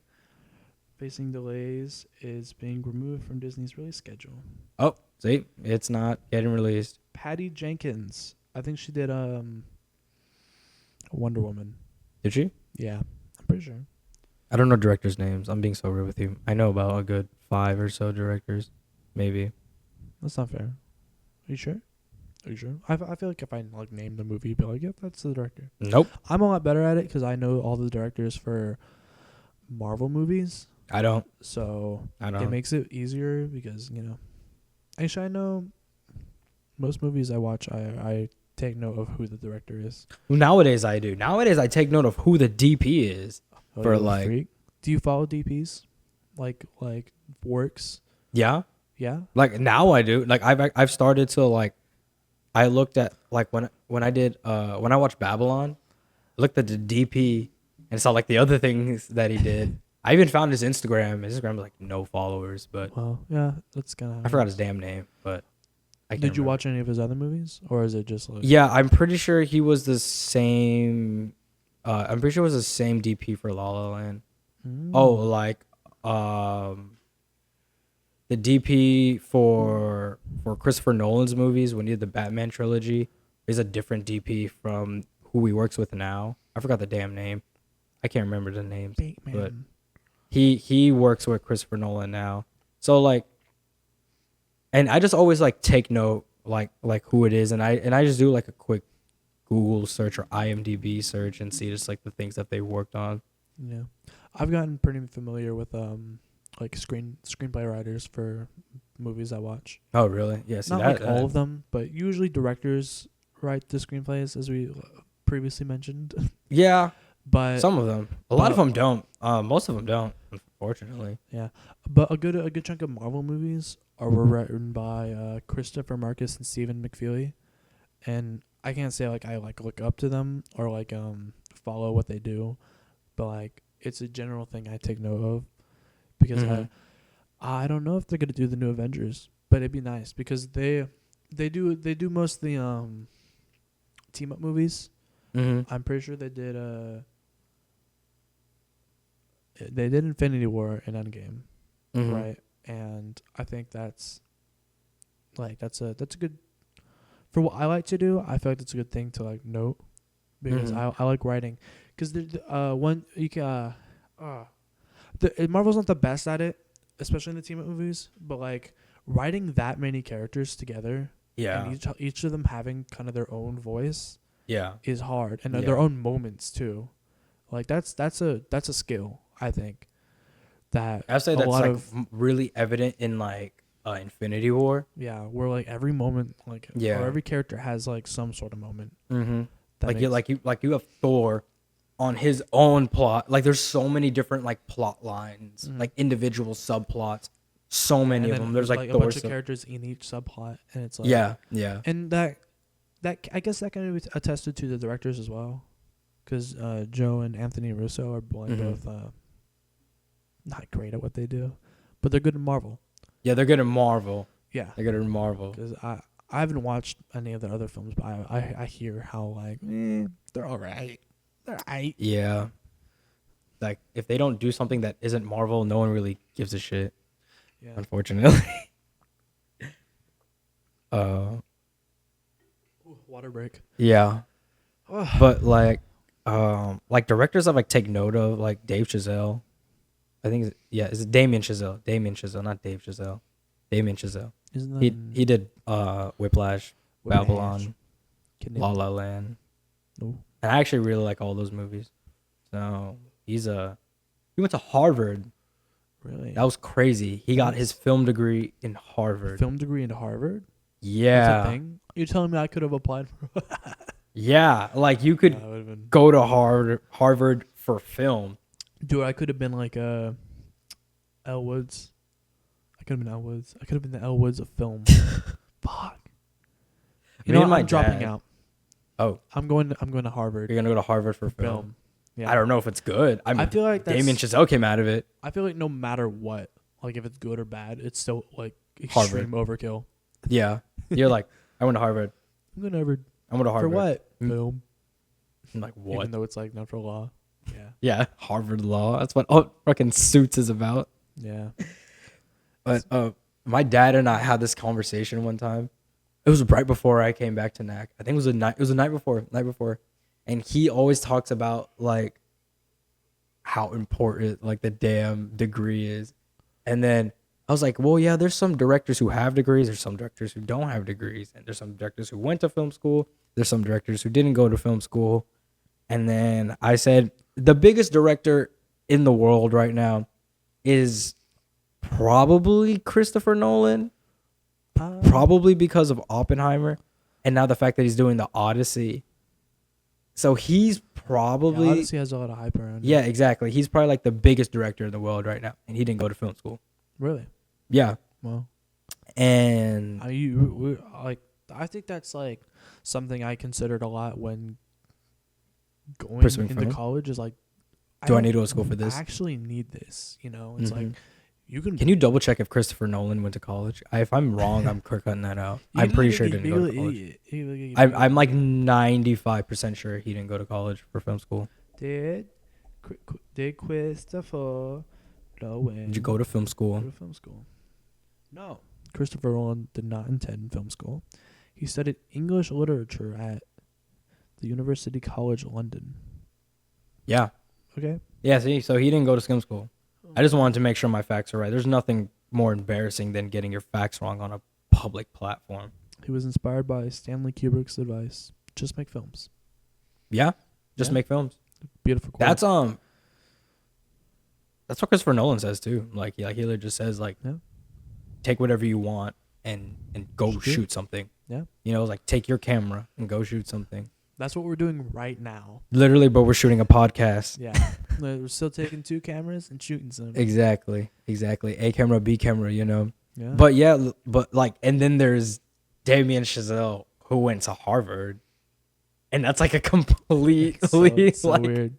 Facing delays is being removed from Disney's release schedule. Oh, see, it's not getting released. Patty Jenkins. I think she did Wonder Woman. Did she? Yeah, I'm pretty sure. I don't know directors' names. I'm being so rude with you. I know about a good 5 or so directors, maybe. That's not fair. Are you sure? Are you sure? I feel like if I like name the movie, you'd be like, yep, that's the director. Nope. I'm a lot better at it because I know all the directors for Marvel movies. I don't. So I don't. it makes it easier because, actually I know most movies I watch, I take note of who the director is. Nowadays I do. Nowadays I take note of who the DP is. Oh, For you're a like- freak? Do you follow DPs? Like works? Yeah. Yeah? Like now I do. Like I've started to like. I looked at like when I did when I watched Babylon, I looked at the DP and saw like the other things that he did. I even found his Instagram. His Instagram was like no followers, but Well, yeah, that's kind of. I forgot his damn name. But I can't Did you remember. watch any of his other movies, or is it just like? Yeah, I'm pretty sure he was the same. I'm pretty sure it was the same DP for La La Land. Mm. Oh, like the DP for Christopher Nolan's movies when he did the Batman trilogy is a different DP from who he works with now. I forgot the damn name. I can't remember the names. But Bateman. he works with Christopher Nolan now. So like, and I just always like take note like who it is, and I just do like a quick Google search or IMDb search and see just like the things that they worked on. Yeah, I've gotten pretty familiar with like screenplay writers for movies I watch. Oh really? Yeah. See, Not that, like all of them, but usually directors write the screenplays, as we previously mentioned. Yeah. But Some of them. A lot of them don't. Most of them don't. Fortunately. Yeah, but a good chunk of Marvel movies were written by Christopher Marcus and Stephen McFeely, and I can't say like I like look up to them or like follow what they do, but like it's a general thing I take note of because Mhm. I don't know if they're gonna do the new Avengers, but it'd be nice because they do most of the team up movies. Mhm. I'm pretty sure they did Infinity War and Endgame, Mhm. right? And I think that's a good for what I like to do. I feel like that's a good thing to like note because Mhm. I like writing because one you can Marvel's not the best at it, especially in the team up movies, but like writing that many characters together and Yeah. each of them having kind of their own voice Yeah. is hard and their Yeah. own moments too. Like that's a skill I think that I'd say a that's lot like of really evident in like Infinity War. yeah where like every moment like or Yeah. every character has like some sort of moment Mhm. that Like you makes you have Thor on his own plot. Like there's so many different like plot lines, mhm. like individual subplots. So Yeah, many and of then them. There's there's like like a Thor bunch of sub. characters in each subplot and it's like Yeah. Yeah. and that I guess that can be attested to the directors as well because Joe and Anthony Russo are like Mhm. both not great at what they do but they're good at Marvel. Yeah, they're good at Marvel. Yeah, They're good at Marvel. because I haven't watched any of their other films, but I hear how like they're all right. They're alright. Yeah. Like if they don't do something that isn't Marvel, no one really gives a shit. Yeah. Unfortunately. uh Ooh, water break. yeah. Ugh. But like directors I like take note of, like Dave Chazelle. I think it's Damien Chazelle. Damien Chazelle, not Dave Chazelle. Damien Chazelle. Isn't He that did Whiplash, Whiplash? Babylon, Can it? La La Land. No. And I actually really like all those movies. So he went to Harvard. Really? That was crazy. He got his That's film degree in a Harvard. film degree into Harvard? That's a Yeah. thing? You're telling me I could have applied for Yeah. Like you Yeah, could that would have been go to Harvard for film. Dude, I could have been like Elle Woods. I could have been Elle Woods. I could have been the Elle Woods of film. Fuck. You Me know and what? my I'm dropping dad- out. Oh, I'm going to Harvard you're gonna go to Harvard for for film. film. Yeah. I don't know if it's good. I I mean, feel like Damien that's Chazelle came out of it. I feel like no matter what, like if it's good or bad, it's still like Harvard. extreme overkill. Yeah. You're like, I went to Harvard. I'm going to Harvard. I went to For Harvard. what? Mm. Film. I'm like, what? Even though it's like not for law. Yeah. Yeah, Harvard Law. That's what fucking Suits is about. Yeah. But my dad and I had this conversation one time. It was right before I came back to NAC. I think it was the night. It was the night before, and he always talks about like how important like the damn degree is. And then I was like, well, yeah, there's some directors who have degrees. There's some directors who don't have degrees, and there's some directors who went to film school. There's some directors who didn't go to film school. And then I said, the biggest director in the world right now is probably Christopher Nolan, probably because of Oppenheimer, and now the fact that he's doing the Odyssey. So he's probably Odyssey has a lot of hype around it. yeah, exactly. He's probably like the biggest director in the world right now, and he didn't go to film school. Really? Yeah, Well, and I think that's like something I considered a lot when going Pursuing into film? college is like Do I don't need to go to school for this? actually need this, you know? It's like Mhm. you can Can you double check if Christopher Nolan went to college? If I'm wrong, I'm cutting that out. you I'm look pretty like sure a- he didn't you go look to college. idiot. You look like a I'm like idiot. 95% sure he didn't go to college for film school. Did Christopher Nolan Did you go to film go school? to film school? No. Christopher Nolan did not attend film school. He studied English literature at the University College London. Yeah. Okay. Yeah, see, so he didn't go to film school. I just wanted to make sure my facts are right. There's nothing more embarrassing than getting your facts wrong on a public platform. He was inspired by Stanley Kubrick's advice: just make films. Yeah, just Yeah. make films. Beautiful quote. That's what Christopher Nolan says too. Like he literally just says like, Yeah. take whatever you want and go Shoot it. shoot something. Yeah. You know, like take your camera and go shoot something. That's what we're doing right now. Literally, but we're shooting a podcast. Yeah. We're still taking 2 cameras and shooting some. Exactly. A camera, B camera, you know. Yeah. But yeah, but like, and then there's Damien Chazelle, who went to Harvard, and that's like a completely so like, weird.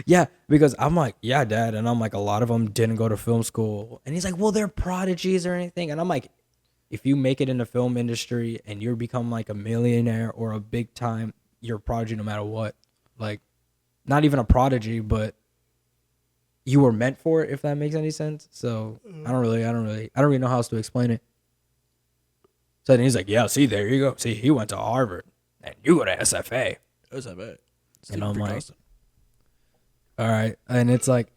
yeah, because I'm like, yeah, Dad, and I'm like, a lot of them didn't go to film school, and he's like, well, they're prodigies or anything, and I'm like, if you make it in the film industry and you become like a millionaire or a big time, you're a prodigy no matter what. Like, not even a prodigy, but you were meant for it, if that makes any sense. So I don't really know how else to explain it. So then he's like, yeah, see, there you go. See, he went to Harvard and you go to SFA. SFA. And I'm like, all right. And it's like,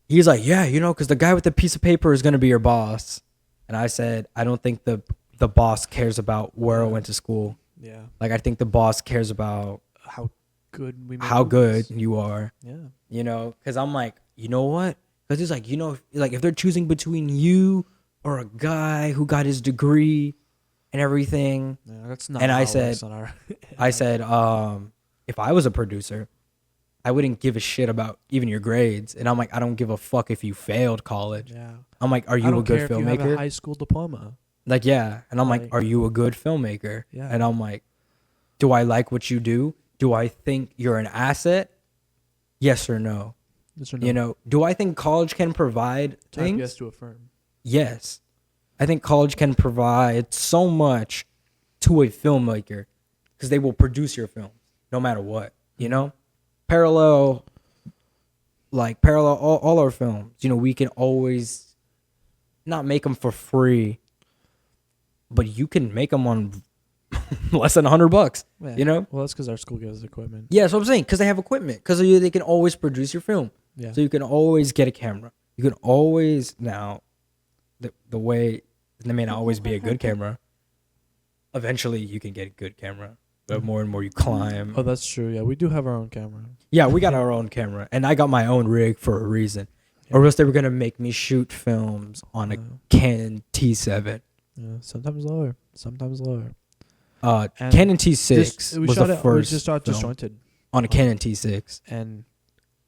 he's like, yeah, you know, because the guy with the piece of paper is going to be your boss. And I said, I don't think the boss cares about where I went to school. Yeah. Like, I think the boss cares about How good we make how movies. good you are. Yeah. You know, because I'm like, you know what? Because he's like, you know, like if they're choosing between you or a guy who got his degree and everything. Yeah, that's not. And how I it said, works on our I said, if I was a producer, I wouldn't give a shit about even your grades. And I'm like, I don't give a fuck if you failed college. Yeah. I'm like, are I you a don't good care if you have a filmmaker? high school diploma. Like, yeah. And I'm like, Like- are you a good filmmaker? Yeah. And I'm like, do I like what you do? Do I think you're an asset? Yes or no? Yes or no? You know, do I think college can provide Type things? yes to affirm. Yes. I think college can provide so much to a filmmaker because they will produce your film no matter what, you know? Parallel all our films, you know, we can always not make them for free, but you can make them on less than $100, Yeah. you know? Well, that's because our school gives us equipment. Yeah, that's what I'm saying, because they have equipment, because they can always produce your film. Yeah. So you can always get a camera. You can always, now, the way, it may not always be a good camera. Eventually, you can get a good camera. The more and more you climb. Oh, that's true. Yeah, we do have our own camera. Yeah, we got our own camera. And I got my own rig for a reason. Yeah. Or else they were going to make me shoot films on a Canon T7. Yeah, sometimes lower, sometimes lower. And Canon T6 we was shot the it, first we just shot film Disjointed. on a Canon T6. And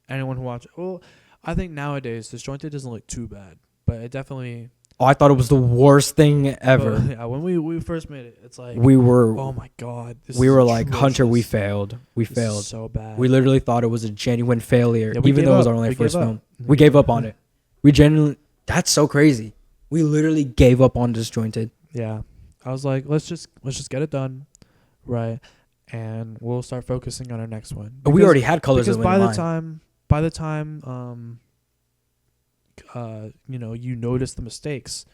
anyone who watch, well, I think nowadays Disjointed doesn't look too bad, but it definitely. Oh, I thought it was the worst thing ever. But, yeah, when we first made it, it's like We were oh my god, we were like, Hunter, we failed. We This is failed. so bad. We literally thought it was a genuine failure, Yeah, we even gave though it was up. our only We first gave up. film. We gave up on it. We genuinely, that's so crazy. We literally gave up on Disjointed. Yeah, I was like, let's just get it done, right, and we'll start focusing on our next one. But we already had Colors because of by the the Wind. time, you know, you notice the mistakes,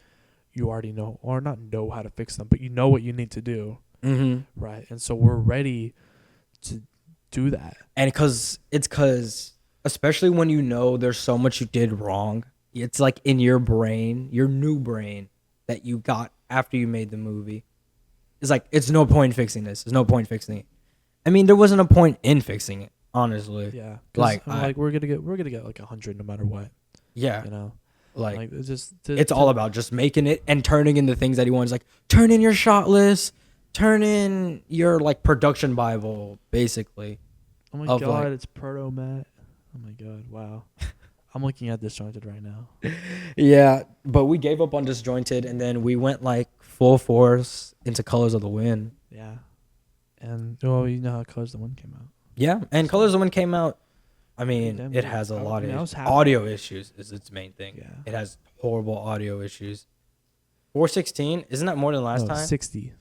you already know, or not know how to fix them, but you know what you need to do, Mm-hmm. right? And so we're ready to do that. And because especially when you know there's so much you did wrong, it's like in your brain, your new brain that you got after you made the movie. It's like, it's no point fixing this. There's no point fixing it. I mean, there wasn't a point in fixing it, honestly. Yeah, Like, like we're gonna get like 100 no matter what, Yeah. you know. Like It's just it's all about just making it and turning in the things that he wants. Like, turn in your shot list, turn in your like production Bible, basically. Oh my of, god, like- it's Proto Matt. Oh my god, wow. I'm looking at Disjointed right now. Yeah, but we gave up on Disjointed, and then we went like full force into Colors of the Wind. Yeah. And well, you know how Colors of the Wind came out. Yeah, and Colors of the Wind came out. I mean, Damn, it has a I lot mean, I of was happy. audio issues. Is its main thing. Yeah. It has horrible audio issues. 416, isn't that more than last No, time? 60.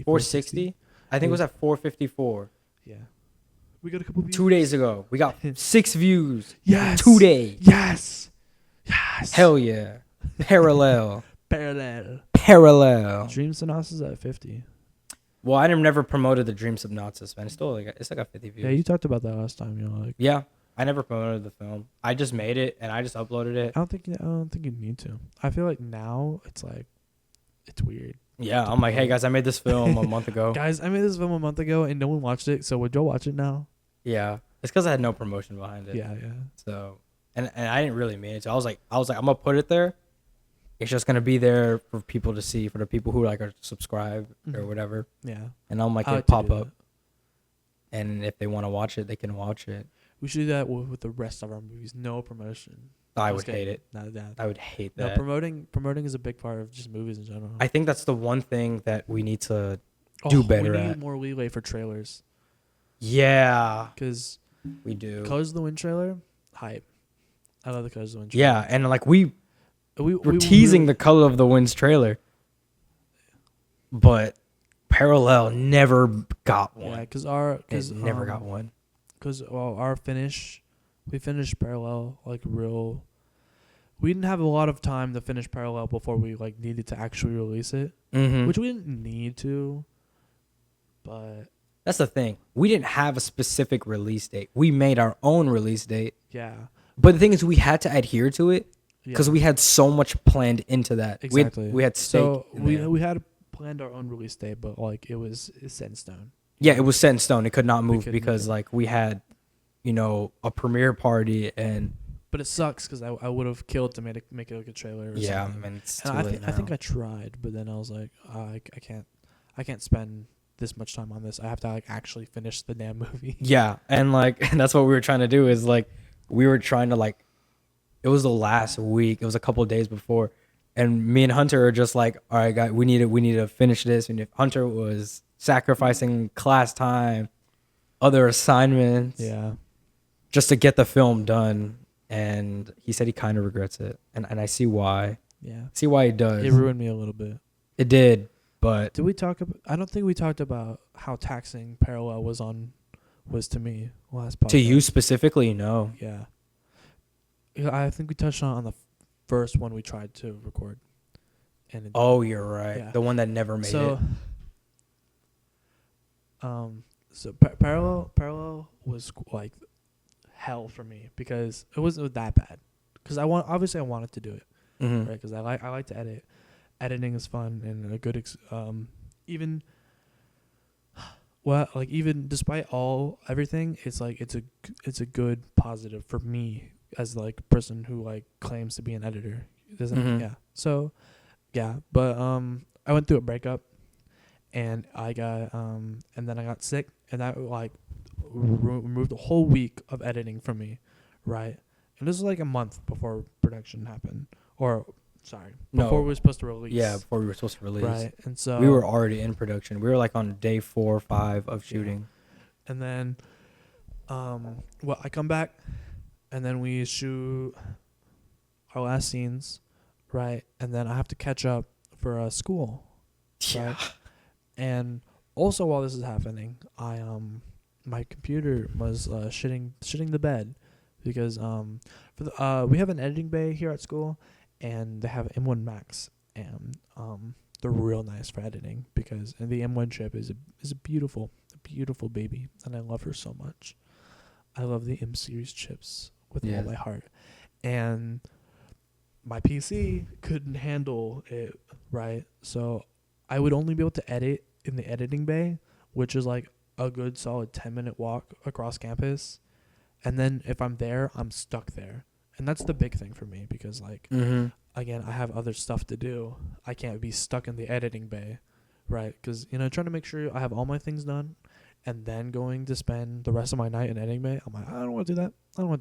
460. I think it was at 454. Yeah. We got a couple views. 2 days ago, we got 6 views. Yes. 2 days. Yes. Yes. Hell yeah. Parallel. Parallel. Dream Synopsis at 50. Well, I never promoted the Dream Synopsis, man. It's still like, it's like got 50 views. Yeah, you talked about that last time. You know, like Yeah, I never promoted the film. I just made it and I just uploaded it. I don't think you need to. I feel like now it's like it's weird. Yeah, I'm like, hey guys, I made this film a month ago. Guys, I made this film a month ago and no one watched it. So would y'all watch it now? Yeah, it's because I had no promotion behind it. Yeah. So, and I didn't really mean it. So I was like, I'm gonna put it there. It's just gonna be there for people to see, for the people who like are subscribed or Mhm. whatever. Yeah. And I'm like, I it like to pop do up. and if they want to watch it, they can watch it. We should do that with the rest of our movies. No promotion. I Just would hate kidding. it. Not that. I would hate No, that. promoting is a big part of just movies in general. I think that's the one thing that we need to do better We need at. more leeway for trailers. Yeah, Because we do. Colors of the Wind trailer, hype. I love the Colors of the Wind trailer. Yeah, and like we're we teasing the Color of the Wind's trailer, but Parallel never got one. Yeah, because Never got one. Because we finished Parallel like real. We didn't have a lot of time to finish Parallel before we like needed to actually release it, Mm-hmm. which we didn't need to. But That's the thing. We didn't have a specific release date. We made our own release date. yeah, But the thing is, we had to adhere to it because yeah, we had so much planned into that. exactly. We had stake. So in we there. we had planned our own release date, but like it's set in stone. Yeah, it was set in stone. It could not move couldn't because move. like we had, a premiere party and But it sucks because I would have killed to make it like a trailer. Or yeah, something. man, it's too And late now. I think I tried, but then I was like, I can't spend this much time on this. I have to like actually finish the damn movie. Yeah, and like and that's what we were trying to do is like we were trying to like it was the last week. It was a couple of days before, and me and Hunter are just like, all right, guys, we need to finish this. And if Hunter was sacrificing class time, other assignments, Yeah. just to get the film done, and he said he kind of regrets it, and I see why. Yeah. See why he does. It ruined me a little bit. It did, but Did we talk about? I don't think we talked about how taxing Parallel was to me last podcast. to you specifically, no. Yeah. Yeah, I think we touched on the first one we tried to record. And it, Oh, you're right. Yeah. The one that never made so, it. Parallel was like hell for me because it wasn't that bad. Because I wanted to do it, Mhm. right? Because I like to edit. Editing is fun and a good even. Well, like even despite everything, it's like it's a good positive for me as like a person who like claims to be an editor. It doesn't Mhm. yeah. So yeah, but I went through a breakup and I got and then I got sick and that like removed a whole week of editing from me, right? And this was like a month before production happened, or sorry, before No. we were supposed to release. Yeah, before we were supposed to release. right. And so We were already in production. We were like on day 4 or 5 of shooting. and then well I come back and then we shoot our last scenes, right? And then I have to catch up for school. Yeah. Right? And also while this is happening, I my computer was shitting the bed because we have an editing bay here at school and they have M1 Max and they're real nice for editing because and the M1 chip is a beautiful baby and I love her so much. I love the M series chips with all my heart. And my PC couldn't handle it, right? So I would only be able to edit in the editing bay, which is like a good solid 10-minute walk across campus. And then if I'm there, I'm stuck there. And that's the big thing for me because like Mm-hmm. again, I have other stuff to do. I can't be stuck in the editing bay, right? Because, trying to make sure I have all my things done and then going to spend the rest of my night in editing bay, I'm like, I don't want to do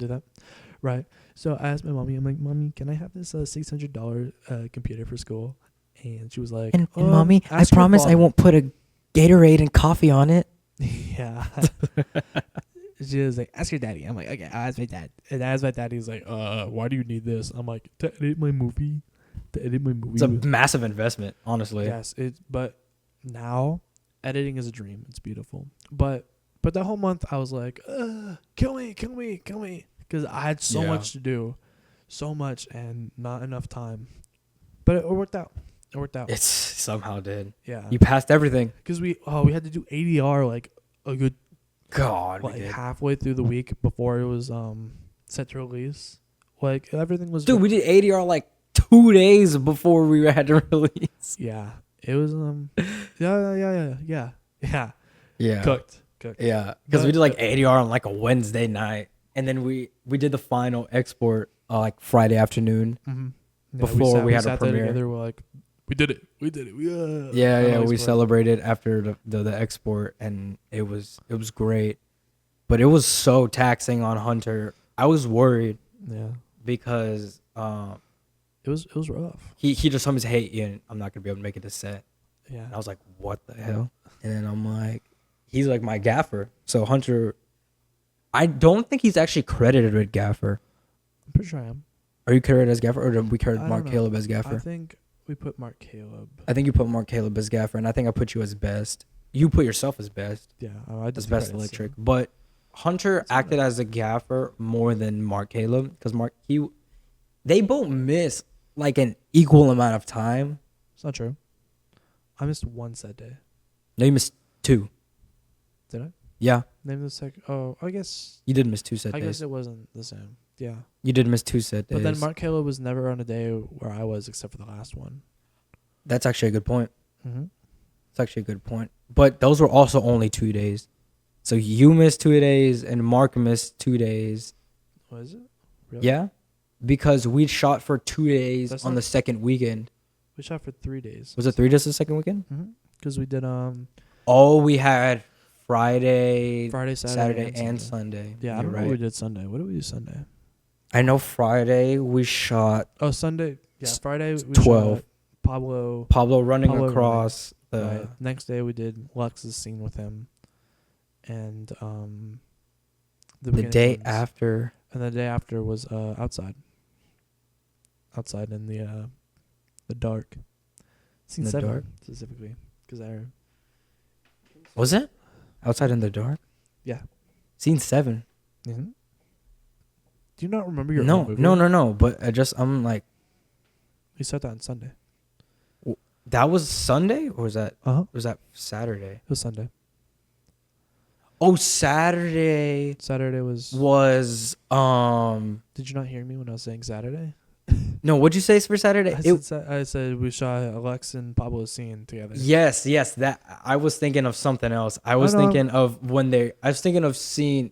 that. Right? So I asked my mommy, I'm like, Mommy, can I have this $600 computer for school? And she was like, And mommy, I ask your promise I father." won't put a Gatorade and coffee on it. Yeah. She was like, ask your daddy. I'm like, okay, I'll ask my dad. And as my daddy's like, why do you need this? I'm like, to edit my movie. It's a massive investment, honestly. Yes, but now editing is a dream. It's beautiful. But that whole month I was like, kill me, because I had so much to do, so much and not enough time. But it worked out. It's somehow did. Yeah. You passed everything. Because we had to do ADR like a good God, we like did. halfway through the week before it was set to release. Like everything was. Dude, we did ADR like 2 days before we had to release. Yeah, it was Yeah. cooked. Yeah, because we did like ADR on like a Wednesday night, and then we did the final export like Friday afternoon. Mm-hmm. Before we had a sat there premiere. together, We did it. Yeah. We celebrated after the export, and it was great, but it was so taxing on Hunter. I was worried. Yeah. Because it was rough. He just told me, "Hey, Ian, I'm not gonna be able to make it to set." Yeah. And I was like, "What the hell?" And then I'm like, "He's like my gaffer." So Hunter, I don't think he's actually credited with gaffer. I'm pretty sure I am. Are you credited as gaffer, or did we credit I Mark don't know. Caleb as gaffer? I think we put Mark Caleb. I think you put Mark Caleb as gaffer, and I think I put you as best. You put yourself as best. Yeah, I did As best credits, electric, so. but Hunter That's acted fine. as a gaffer more than Mark Caleb because they both miss like an equal amount of time. It's not true. I missed one set day. No, you missed 2. Did I? Yeah, Name the second. Oh, I guess. you did miss 2 set I days. guess it wasn't the same. Yeah. You did miss 2 set days. But then Mark Caleb was never on a day where I was, except for the last one. That's actually a good point. Mm-hmm. It's actually a good point. But those were also only 2 days. So you missed 2 days and Mark missed 2 days. Was it? Really? Yeah, because we shot for 2 days That's on not- the second weekend. We shot for 3 days. Was it 3 days the second weekend? Mm-hmm. Because we did Oh, we had Friday, Friday, Saturday, and Sunday. Yeah, I You're don't know right. what we did Sunday. What did we do Sunday? I know Friday we shot Oh, Sunday. Yeah, Friday we 12. shot Pablo. Pablo running Pablo across the. Right. Next day we did Lux's scene with him, and The beginning day ones. after. And the day after was outside. Outside in the dark. Scene The 7 dark? specifically, because I. Was it? Outside in the dark? Yeah. Scene 7. Mm-hmm. Do you not remember your own No, movie? no. But I'm like, We saw that on Sunday. that was Sunday or was that Uh huh. was that Saturday? It was Sunday. Oh, Saturday Saturday was. Did Did you not hear me when I was saying Saturday? no, what'd you say for Saturday? I said we shot Alex and Pablo's scene together. Yes, that I was thinking of something else. I was know. thinking of scene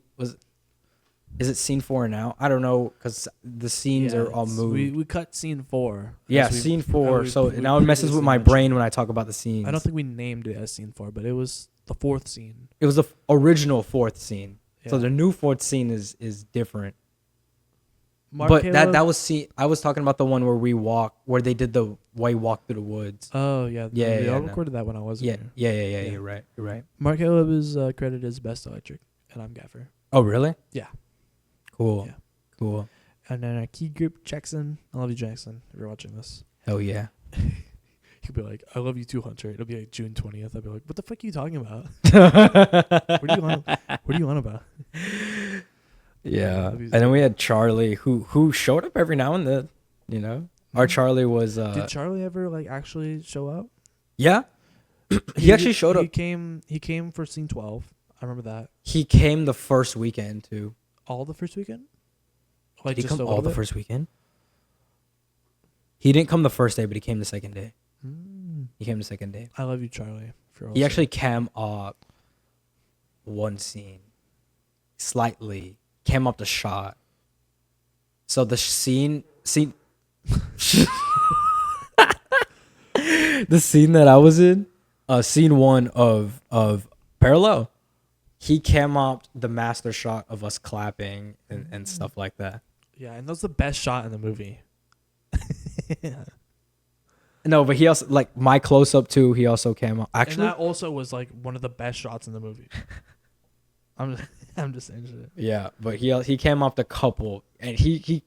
is it scene 4 now? I don't know because the scenes are all moved. We cut scene 4. Yeah, as we- scene how 4. we- So we now it messes with previously my mentioned. brain when I talk about the scenes. I don't think we named it as scene 4, but it was the 4th scene. it was the original 4th scene. Yeah. So the new 4th scene is different. Mark But Caleb- that was scene. I was talking about the one where where they did the white walk through the woods. Oh yeah, Yeah, we yeah, all no. recorded that when I wasn't Yeah, here. yeah. Yeah. You're right. Mark Caleb is credited as best electric, and I'm gaffer. Oh, really? Yeah. Cool. Yeah. Cool. And then our key group Jackson. I love you, Jackson. If you're watching this, Hell yeah. he'll be like, "I love you too, Hunter." It'll be like June 20th. I'll be like, "What the fuck are you talking about? What are you on about?" Yeah. That'd be- And then we had Charlie who showed up every now and then, you know. Our Charlie was Did Charlie ever like actually show up? yeah. he actually showed up. He came for scene 12. I remember that. He came the first weekend too. All the first weekend? Like Did he just come a all little the bit? first weekend? He didn't come the first day, but he came the second day. He came the second day. I love you, Charlie. He actually came up one scene, slightly came up the shot. So the scene, the scene that I was in, scene 1 of Parallel, he came up the master shot of us clapping and stuff like that. Yeah, and that's the best shot in the movie. No, but he also like my close up too. He also came up. Actually, and that also was like one of the best shots in the movie. I'm just saying shit. yeah, but he came up the couple, and he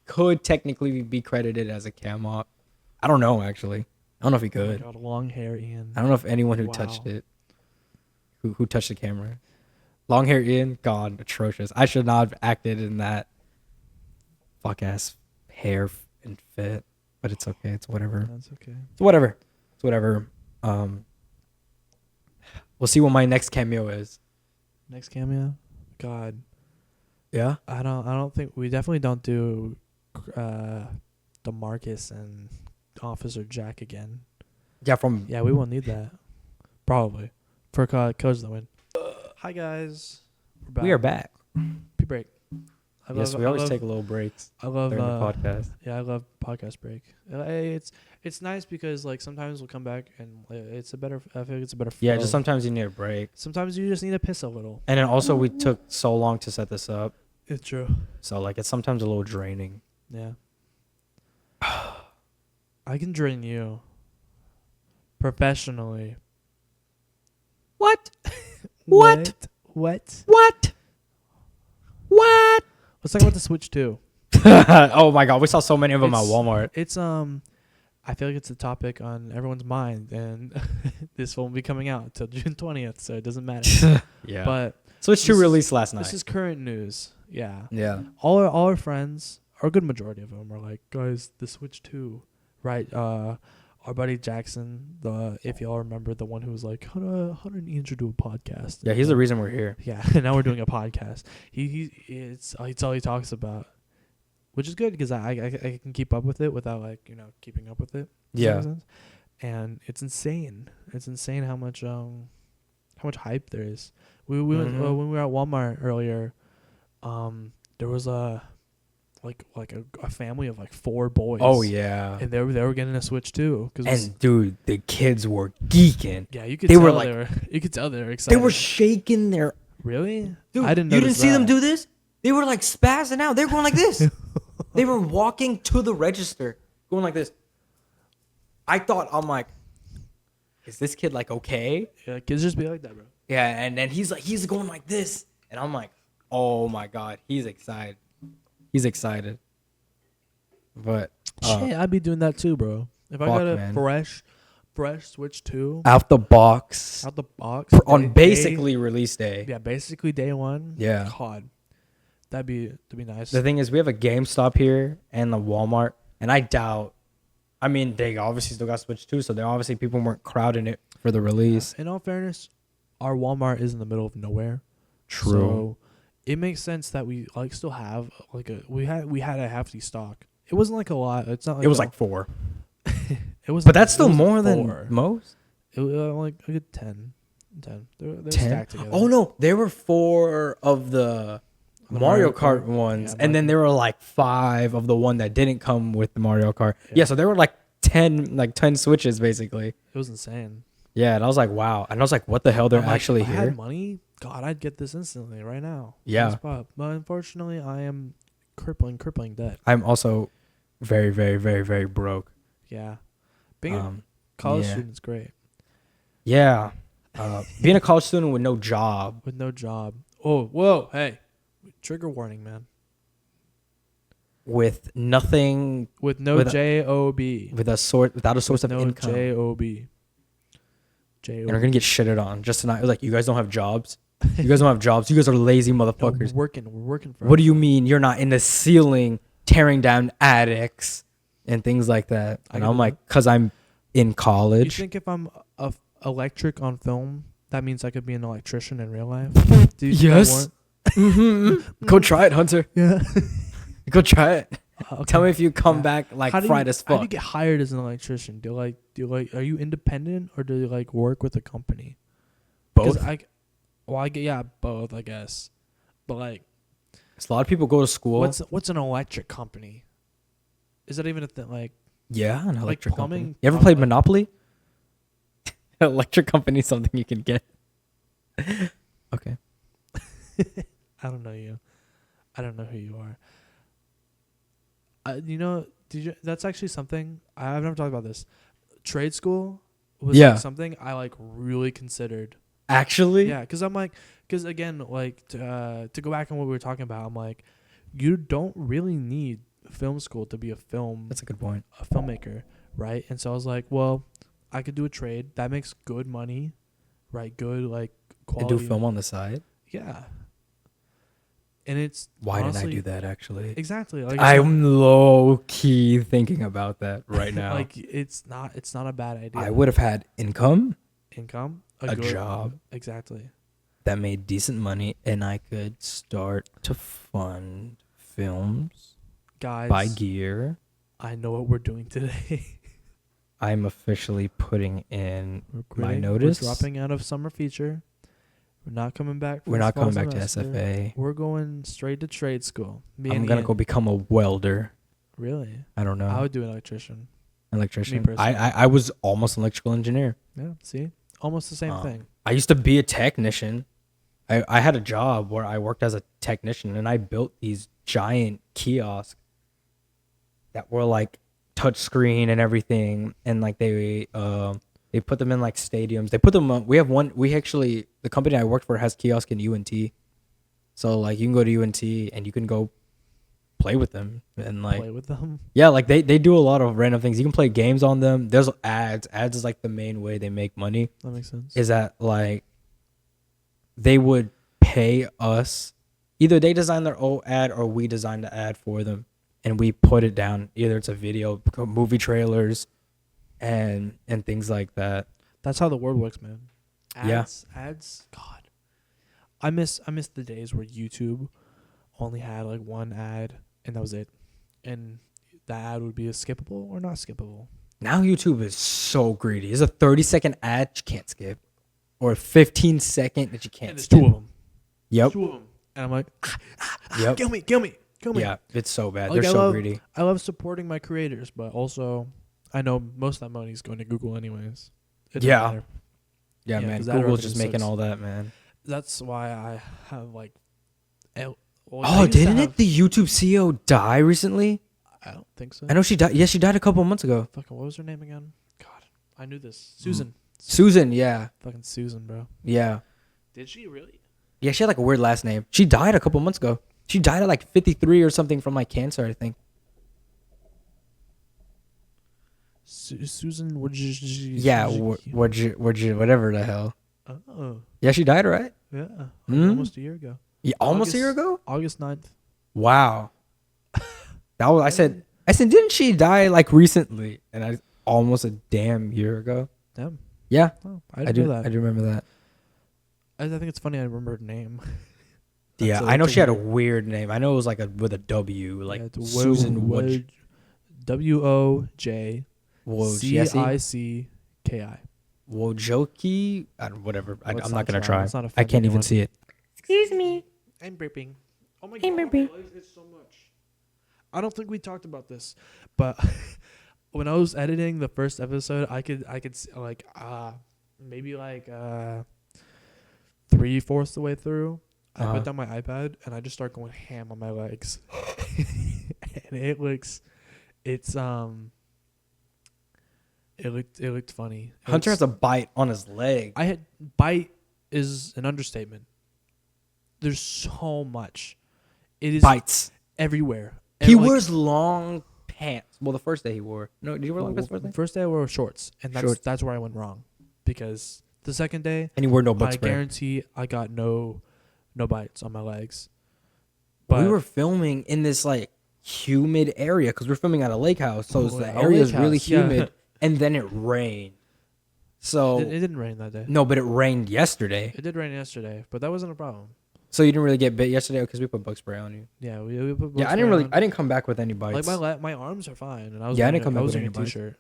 could technically be credited as a cam op. I don't know actually. I don't know if he could. Got long hair, Ian. I don't know if anyone who Wow. touched it, who touched the camera. Long hair Ian, God, atrocious. I should not have acted in that fuck ass hair and fit, but it's okay. It's whatever. That's okay. It's whatever. It's whatever. We'll see what my next cameo is. Next cameo, God, Yeah. I don't think we definitely don't do DeMarcus and Officer Jack again. Yeah. From Yeah, we won't need that. Probably for Killers of the Wind. Hi guys, we're back. we are back. Pee break. Yes, we always take little breaks I love during the podcast. Yeah, I love podcast break. It's nice because like sometimes we'll come back and it's a better. I feel like it's a better flow. Yeah, just sometimes you need a break. Sometimes you just need to piss a little. And then also we took so long to set this up. It's true. So like it's sometimes a little draining. Yeah. I can drain you professionally. What? What? What? What? What? Let's talk about the Switch 2. Oh my god, we saw so many of them at Walmart. It's I feel like it's a topic on everyone's mind, and this won't be coming out until June 20th, so it doesn't matter. Yeah. But Switch 2 released last night. This is current news. Yeah. Yeah. All our friends, or a good majority of them, are like, guys, the Switch 2, right? Our buddy Jackson, if y'all remember, the one who was like, how do I need to do a podcast? Yeah, he's the reason we're here. Yeah, and now we're doing a podcast. It's all he talks about, which is good because I can keep up with it without like keeping up with it. Yeah. And it's insane. It's insane how much hype there is. We went, when we were at Walmart earlier, there was a family of like 4 boys. Oh yeah. And they were getting a Switch too. And dude, the kids were geeking. Yeah, you could tell they were excited. They were shaking their. Really? Dude, I didn't. You didn't see them do this? They were like spazzing out. They were going like this. They were walking to the register, going like this. I'm like, is this kid like okay? Yeah, kids just be like that, bro. Yeah, and then he's going like this, and I'm like, oh my god, he's excited. He's excited. But shit, I'd be doing that too, bro. If I got a man. fresh Switch 2 out the box on basically release day. Yeah, basically day 1. Yeah. God, that'd be nice. The thing is, we have a GameStop here and the Walmart, and I doubt. I mean, they obviously still got Switch 2, so obviously people weren't crowding it for the release. In all fairness, our Walmart is in the middle of nowhere. True. So it makes sense that we like still have like we had a hefty stock. It wasn't like a lot. It's not. Like It was like 4. It was, but that's still more 4. than most. It was like a good 10. They're 10? stacked together. Oh no, there were 4 of the Mario Kart ones, and then there were like 5 of the one that didn't come with the Mario Kart. Yeah, so there were like 10 Switches basically. It was insane. Yeah, and I was like, wow. And I was like, what the hell? They're actually if here. I had money, God, I'd get this instantly right now. Yeah. But unfortunately, I am crippling debt. I'm also very, very, very, very broke. Yeah. Being a college student is great. Yeah. Being a college student with no job. With no job. Oh, whoa, hey. Trigger warning, man. With nothing. With no job. Without a source of income. No job. And we're gonna get shitted on just tonight. It was like, you guys don't have jobs. You guys don't have jobs. You guys are lazy motherfuckers. No, we're working for. What do you mean you're not in the ceiling tearing down attics and things like that? And I'm like, cause I'm in college. You think if I'm electric on film, that means I could be an electrician in real life? Do you yes. Go try it, Hunter. Yeah. Go try it. Okay. Tell me if you come back like fried as fuck. How do you get hired as an electrician? Do you are you independent or do you like work with a company? Both. Both, I guess. But like, a lot of people go to school. What's an electric company? Is that even a thing? Like, yeah, an electric plumbing, company. You ever played Monopoly? Electric company is something you can get. Okay. I don't know you. I don't know who you are. That's actually something I've never talked about this. Trade school was like something I like really considered. Actually, yeah, because again, like to go back on what we were talking about, I'm like, you don't really need film school to be That's a good point. A filmmaker, right? And so I was like, well, I could do a trade that makes good money, right? Good like quality. And do film on the side. Yeah. And it's why honestly, didn't I do that actually? Exactly. Like I'm low key thinking about that right now. Like it's not a bad idea. I would have had income, a job, exactly, that made decent money, and I could start to fund films, guys. buy gear. I know what we're doing today. I'm officially putting in my notice. We're dropping out of summer feature. We're not coming back. For We're this not fall coming back to semester. SFA. We're going straight to trade school. Me I'm and gonna Ian. go become a welder. Really? I don't I know. would do an electrician. Electrician. personally. I was almost an electrical engineer. Yeah. See, almost the same thing. I used to be a technician. I had a job where I worked as a technician, and I built these giant kiosks that were like touch screen and everything, and like they put them in like stadiums. They put them on, we have one, we actually, the company I worked for has kiosk in UNT. So like you can go to UNT and you can go play with them and like Play with them. yeah, like they do a lot of random things. You can play games on them. There's ads. Ads is like the main way they make money. That makes sense. Is that like they would pay us, either they design their own ad or we design the ad for them and we put it down. Either it's a video, movie trailers, and things like that. That's how the world works, man. Yeah. Ads. God, I miss the days where YouTube only had like one ad and that was it, and the ad would be a skippable or not skippable. Now YouTube is so greedy. It's a 30-second ad you can't skip, or a 15-second that you can't And there's skip. two of them. Yep. Two of them, and I'm like, Yep. kill me. Yeah, it's so bad. Like, They're so greedy. I love supporting my creators, but also I know most of that money is going to Google anyways. It doesn't Yeah. matter. Yeah, Yeah, man. 'cause that Google's revenue just making sucks. all that, man. That's why I have like. I Oh, used to didn't have- it? The YouTube CEO die recently? I don't think so. I know she died. Yeah, she died a couple months ago. Fucking what was her name again? God, I knew this. Susan. Susan, yeah. Fucking Susan, bro. Yeah. Did she really? Yeah, she had like a weird last name. She died a couple months ago. She died at like 53 or something from like cancer, I think. Susan, would you? Yeah, whatever the hell. Oh, Yeah, she died, right? yeah. Hmm? Almost a year ago. Yeah, almost a year ago? August 9th. Wow. That was, I said, didn't she die like recently? And I almost a damn year ago. Damn. Yeah, Oh, I do do. that. I do remember that. I think it's funny I remember her name. Yeah, That's I know that's she had a weird name. I know it was like with a W, like Yeah, it's Susan Woj. WOJCICKI. Wojoki. I don't, whatever. I'm Let's not not gonna try. try. Let's not I offend can't even anyone. see it. Excuse me. I'm burping. Oh my I'm god, burping. my legs hurt so much. I don't think we talked about this, but when I was editing the first episode, I could like maybe like 3/4 the way through, I Uh-huh. put down my iPad and I just start going ham on my legs, and it looked funny. Hunter has a bite on his leg. I had bite is an understatement. There's so much. It is Bites. everywhere. He And, like, wears long pants. Well, the first day he wore. No, did you wear long pants the first day? First day I wore shorts, and Shorts. that's where I went wrong, because the second day And he wore no bug I spray. guarantee I got no bites on my legs. We were filming in this like humid area because we're filming at a lake house, so Oh, the yeah, a area is lake really house, yeah. humid. And then it rained. So it didn't rain that day. no, but it rained yesterday. It did rain yesterday, but that wasn't a problem. So you didn't really get bit yesterday because we put bug spray on you. Yeah, we put Yeah, bug I didn't spray really. on. I didn't come back with any bites. Like my arms are fine, and I was Yeah, I wearing didn't come I back was with wearing a any bites. t-shirt,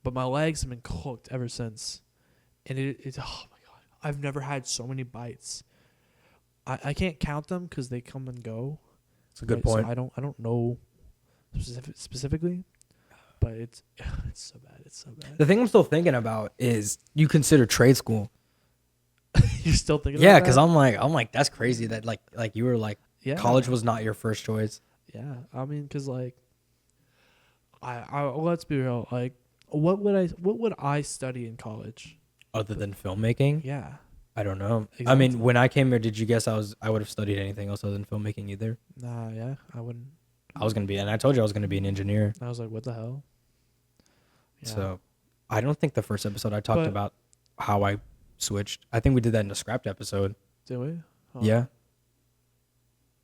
but my legs have been cooked ever since, and it's oh my god, I've never had so many bites. I can't count them because they come and go. It's a good right? point. So I don't know specifically, but it's so bad. It's so bad. The thing I'm still thinking about is you consider trade school. You're still thinking? Yeah, about because that? I'm like that's crazy that like you were like Yeah. college was not your first choice. Yeah, I mean, cause like, I let's be real. Like, what would I study in college? Other than filmmaking, Yeah. I don't know. I mean, Exactly. when I came here, did you guess I would have studied anything else other than filmmaking either? Nah. Yeah. I wouldn't. I was gonna be, and I told you I was gonna be an engineer. I was like, what the hell? Yeah. So, I don't think the first episode I talked But- about how I switched. I think we did that in the scrapped episode. Did we? Oh. Yeah,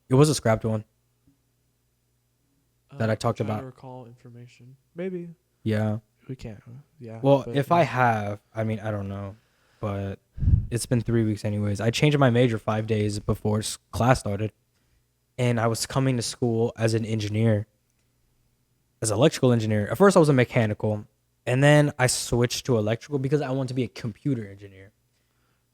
it was a scrapped one. that I talked trying to about. recall information. Maybe Yeah. we can't. Yeah. Well, but if yeah. I have, I mean, I don't know, but it's been 3 weeks anyways. I changed my major 5 days before class started, and I was coming to school as an engineer, as an electrical engineer. At first, I was a mechanical, and then I switched to electrical because I wanted to be a computer engineer.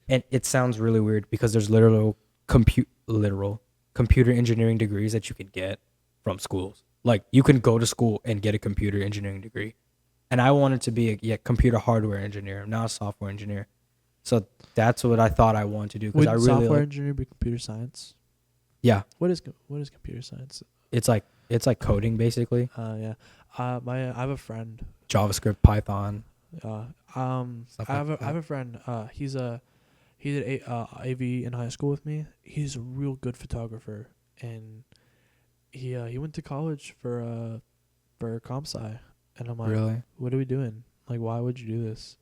And it sounds really weird because there's literal computer engineering degrees that you could get from schools. Like you can go to school and get a computer engineering degree. And I wanted to be a computer hardware engineer, not a software engineer. So that's what I thought I wanted to do because Would I really software like, engineer be computer science? yeah, What is computer science? it's like coding basically, Yeah. I have a friend. JavaScript, Python, I stuff have like I have that. a friend. He did AV in high school with me. He's a real good photographer, and he went to college for comp sci. And I'm like, Really? what are we doing? Like, why would you do this?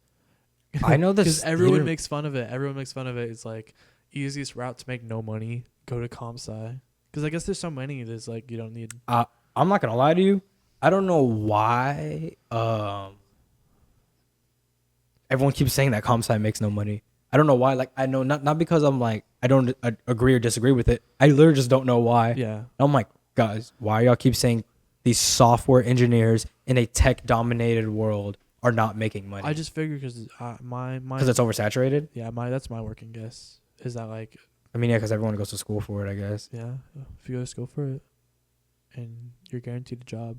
I know this Because everyone makes fun of it. Everyone makes fun of it. It's like easiest route to make no money. Go to comp sci. Because I guess there's so many. There's like you don't need. I'm not gonna lie to you. I don't know why everyone keeps saying that comp sci makes no money. I don't know why. Like I know not because I'm like I don't agree or disagree with it. I literally just don't know why. Yeah. I'm like, guys, why y'all keep saying these software engineers in a tech dominated world are not making money? I just figured because my Because it's oversaturated. yeah that's my working guess is that like I mean, yeah, because everyone goes to school for it, I guess. yeah if you go to school for it and you're guaranteed a job,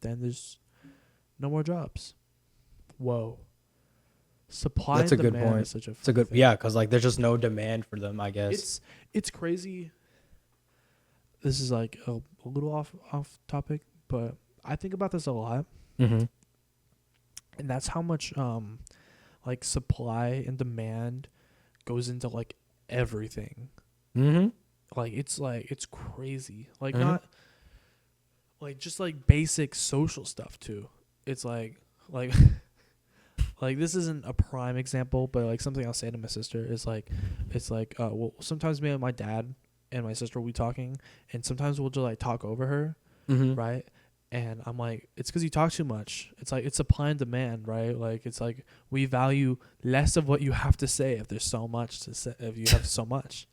then there's no more jobs. Whoa. Supply That's a and good demand point. is such a It's a good, thing. yeah, because like there's just no demand for them, I guess. It's crazy. This is like a little off topic, but I think about this a lot, Mm-hmm. and that's how much like supply and demand goes into like everything. Mm-hmm. Like it's crazy. Like Mhm. not like just like basic social stuff too. It's like like this isn't a prime example, but like something I'll say to my sister is like it's like well sometimes me and my dad and my sister will be talking, and sometimes we'll just like talk over her, Mm-hmm. right? And I'm like, it's because you talk too much. It's like it's supply and demand, right? Like it's like we value less of what you have to say if there's so much to say. If you have so much,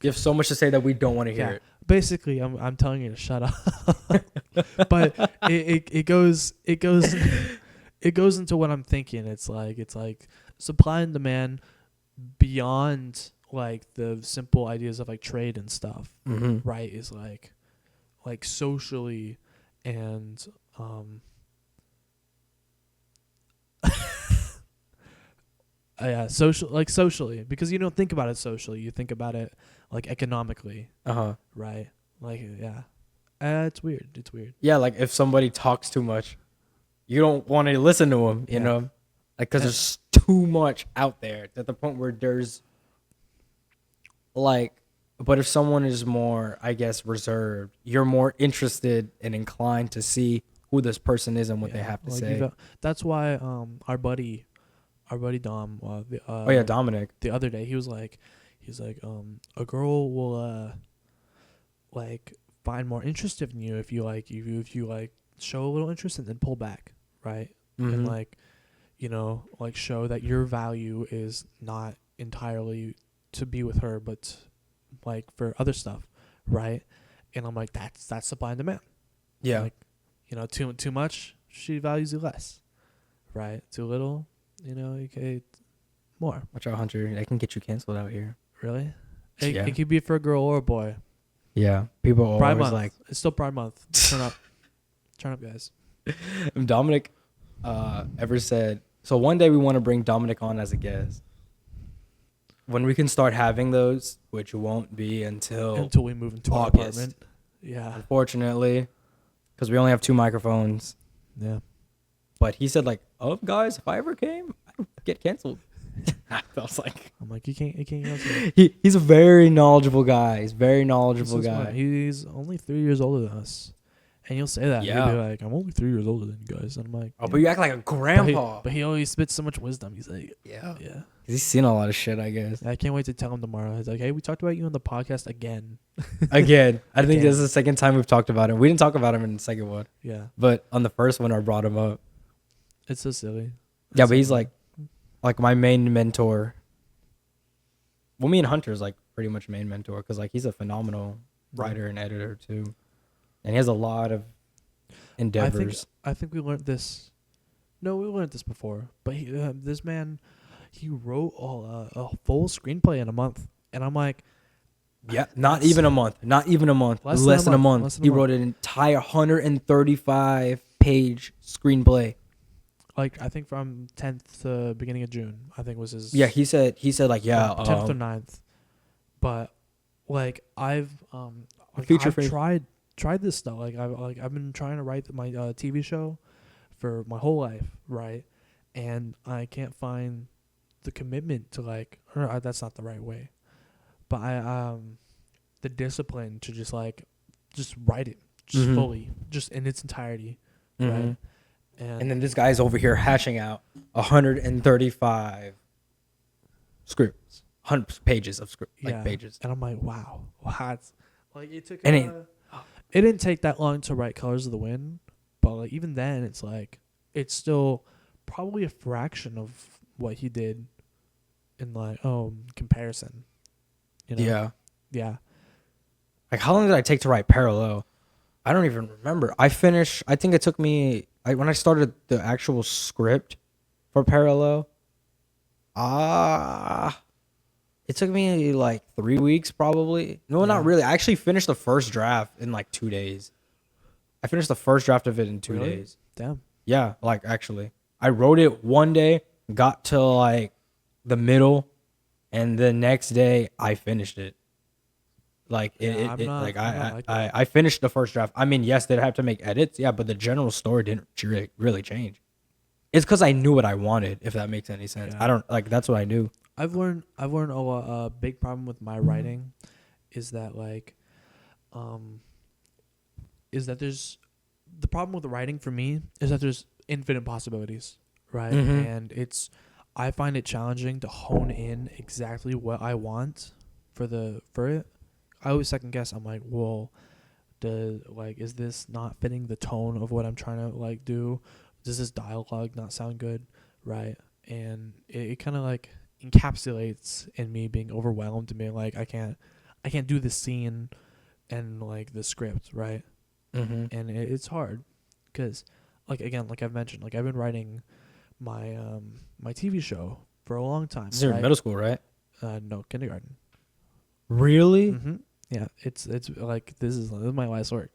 You have so much to say that we don't want to hear yeah. it. Basically, I'm telling you to shut up. But it goes it goes into what I'm thinking. It's like supply and demand beyond like the simple ideas of like trade and stuff, Mm-hmm. right? Is like socially and yeah, socially, because you don't think about it socially, you think about it like economically, Uh-huh. right? Like yeah, it's weird. Yeah, like if somebody talks too much, you don't want to listen to them, you Yeah. know? Like, because And- there's too much out there to the point where there's, like, but if someone is more, I guess, reserved, you're more interested and inclined to see who this person is and what they Yeah, have to like say. that's why our buddy Dom Oh, yeah, Dominic. the other day he's like a girl will like find more interest in you if you like if you like show a little interest and then pull back, right? And Mm-hmm. like like show that your value is not entirely to be with her but like for other stuff, right? And I'm like that's supply and demand. Yeah. Like too much she values you less, right? Too little you get more. Watch out, Hunter. They can get you canceled out here. Really? Yeah. It could be for a girl or a boy. Yeah. People are Pride always month. like, It's still Pride month. Turn up, guys. Dominic ever said, so one day we want to bring Dominic on as a guest. When we can start having those, which won't be until We move into our August. apartment. Yeah. Unfortunately, because we only have 2 microphones. Yeah. But he said, like, oh, guys, if I ever came, I'd get canceled. I was like, I'm like, you can't cancel. he's a very knowledgeable guy. He's a very He's knowledgeable so guy. smart. He's only 3 years older than us. And you'll say that. Yeah. He'll be like, I'm only 3 years older than you guys. And I'm like, Oh, yeah. but you act like a grandpa. But he always spits so much wisdom. He's like, Yeah. yeah. He's seen a lot of shit, I guess. I can't wait to tell him tomorrow. He's like, hey, we talked about you on the podcast again. Again, I think Again. this is the second time we've talked about him. We didn't talk about him in the second one. Yeah. But on the first one, I brought him up. It's so silly. Yeah, It's but he's so like my main mentor. Well, me and Hunter's like pretty much main mentor because like he's a phenomenal writer and editor too, and he has a lot of endeavors. I think we learned this. No, we learned this before. But this man, he wrote a full screenplay in a month, and I'm like, Yeah, not even a month. Not even a month. Less than a month. He wrote an entire 135-page screenplay. like I think from 10th to beginning of June, I think was his. Yeah, he said like, yeah, 10th or 9th, but like I've feature I've phrase. tried this stuff. I've been trying to write my TV show for my whole life, right? And I can't find the commitment to that's not the right way, but the discipline to just write it just fully, just in its entirety, right? And then this guy's over here hashing out 135 scripts, 100 pages of script, pages. And I'm like, wow, what? Like it took. And it didn't take that long to write Colors of the Wind, but like even then, it's still probably a fraction of what he did in comparison. You know? Yeah. Like, how long did I take to write Parallel? I don't even remember. I think it took me, when I started the actual script for Parallel, it took me like 3 weeks probably. No, not really. I actually finished the first draft in like 2 days. I finished the first draft of it in 2 days. Damn. Yeah, like actually. I wrote it one day, got to like the middle, and the next day I finished it. Like I finished the first draft. I mean, yes, they'd have to make edits, yeah, but the general story didn't really change. It's because I knew what I wanted, if that makes any sense. Yeah. That's what I knew. I've learned a big problem with my writing is that there's the problem with the writing for me is that there's infinite possibilities, right? And I find it challenging to hone in exactly what I want for it. I always second guess. I'm like, well, is this not fitting the tone of what I'm trying to do? Does this dialogue not sound good, right? And it kind of encapsulates in me being overwhelmed and being like, I can't do this scene and the script, right? And it's hard because again, like I've mentioned, I've been writing my my TV show for a long time. This is in middle school, right? No, kindergarten. Really? Yeah, it's this is my life's work,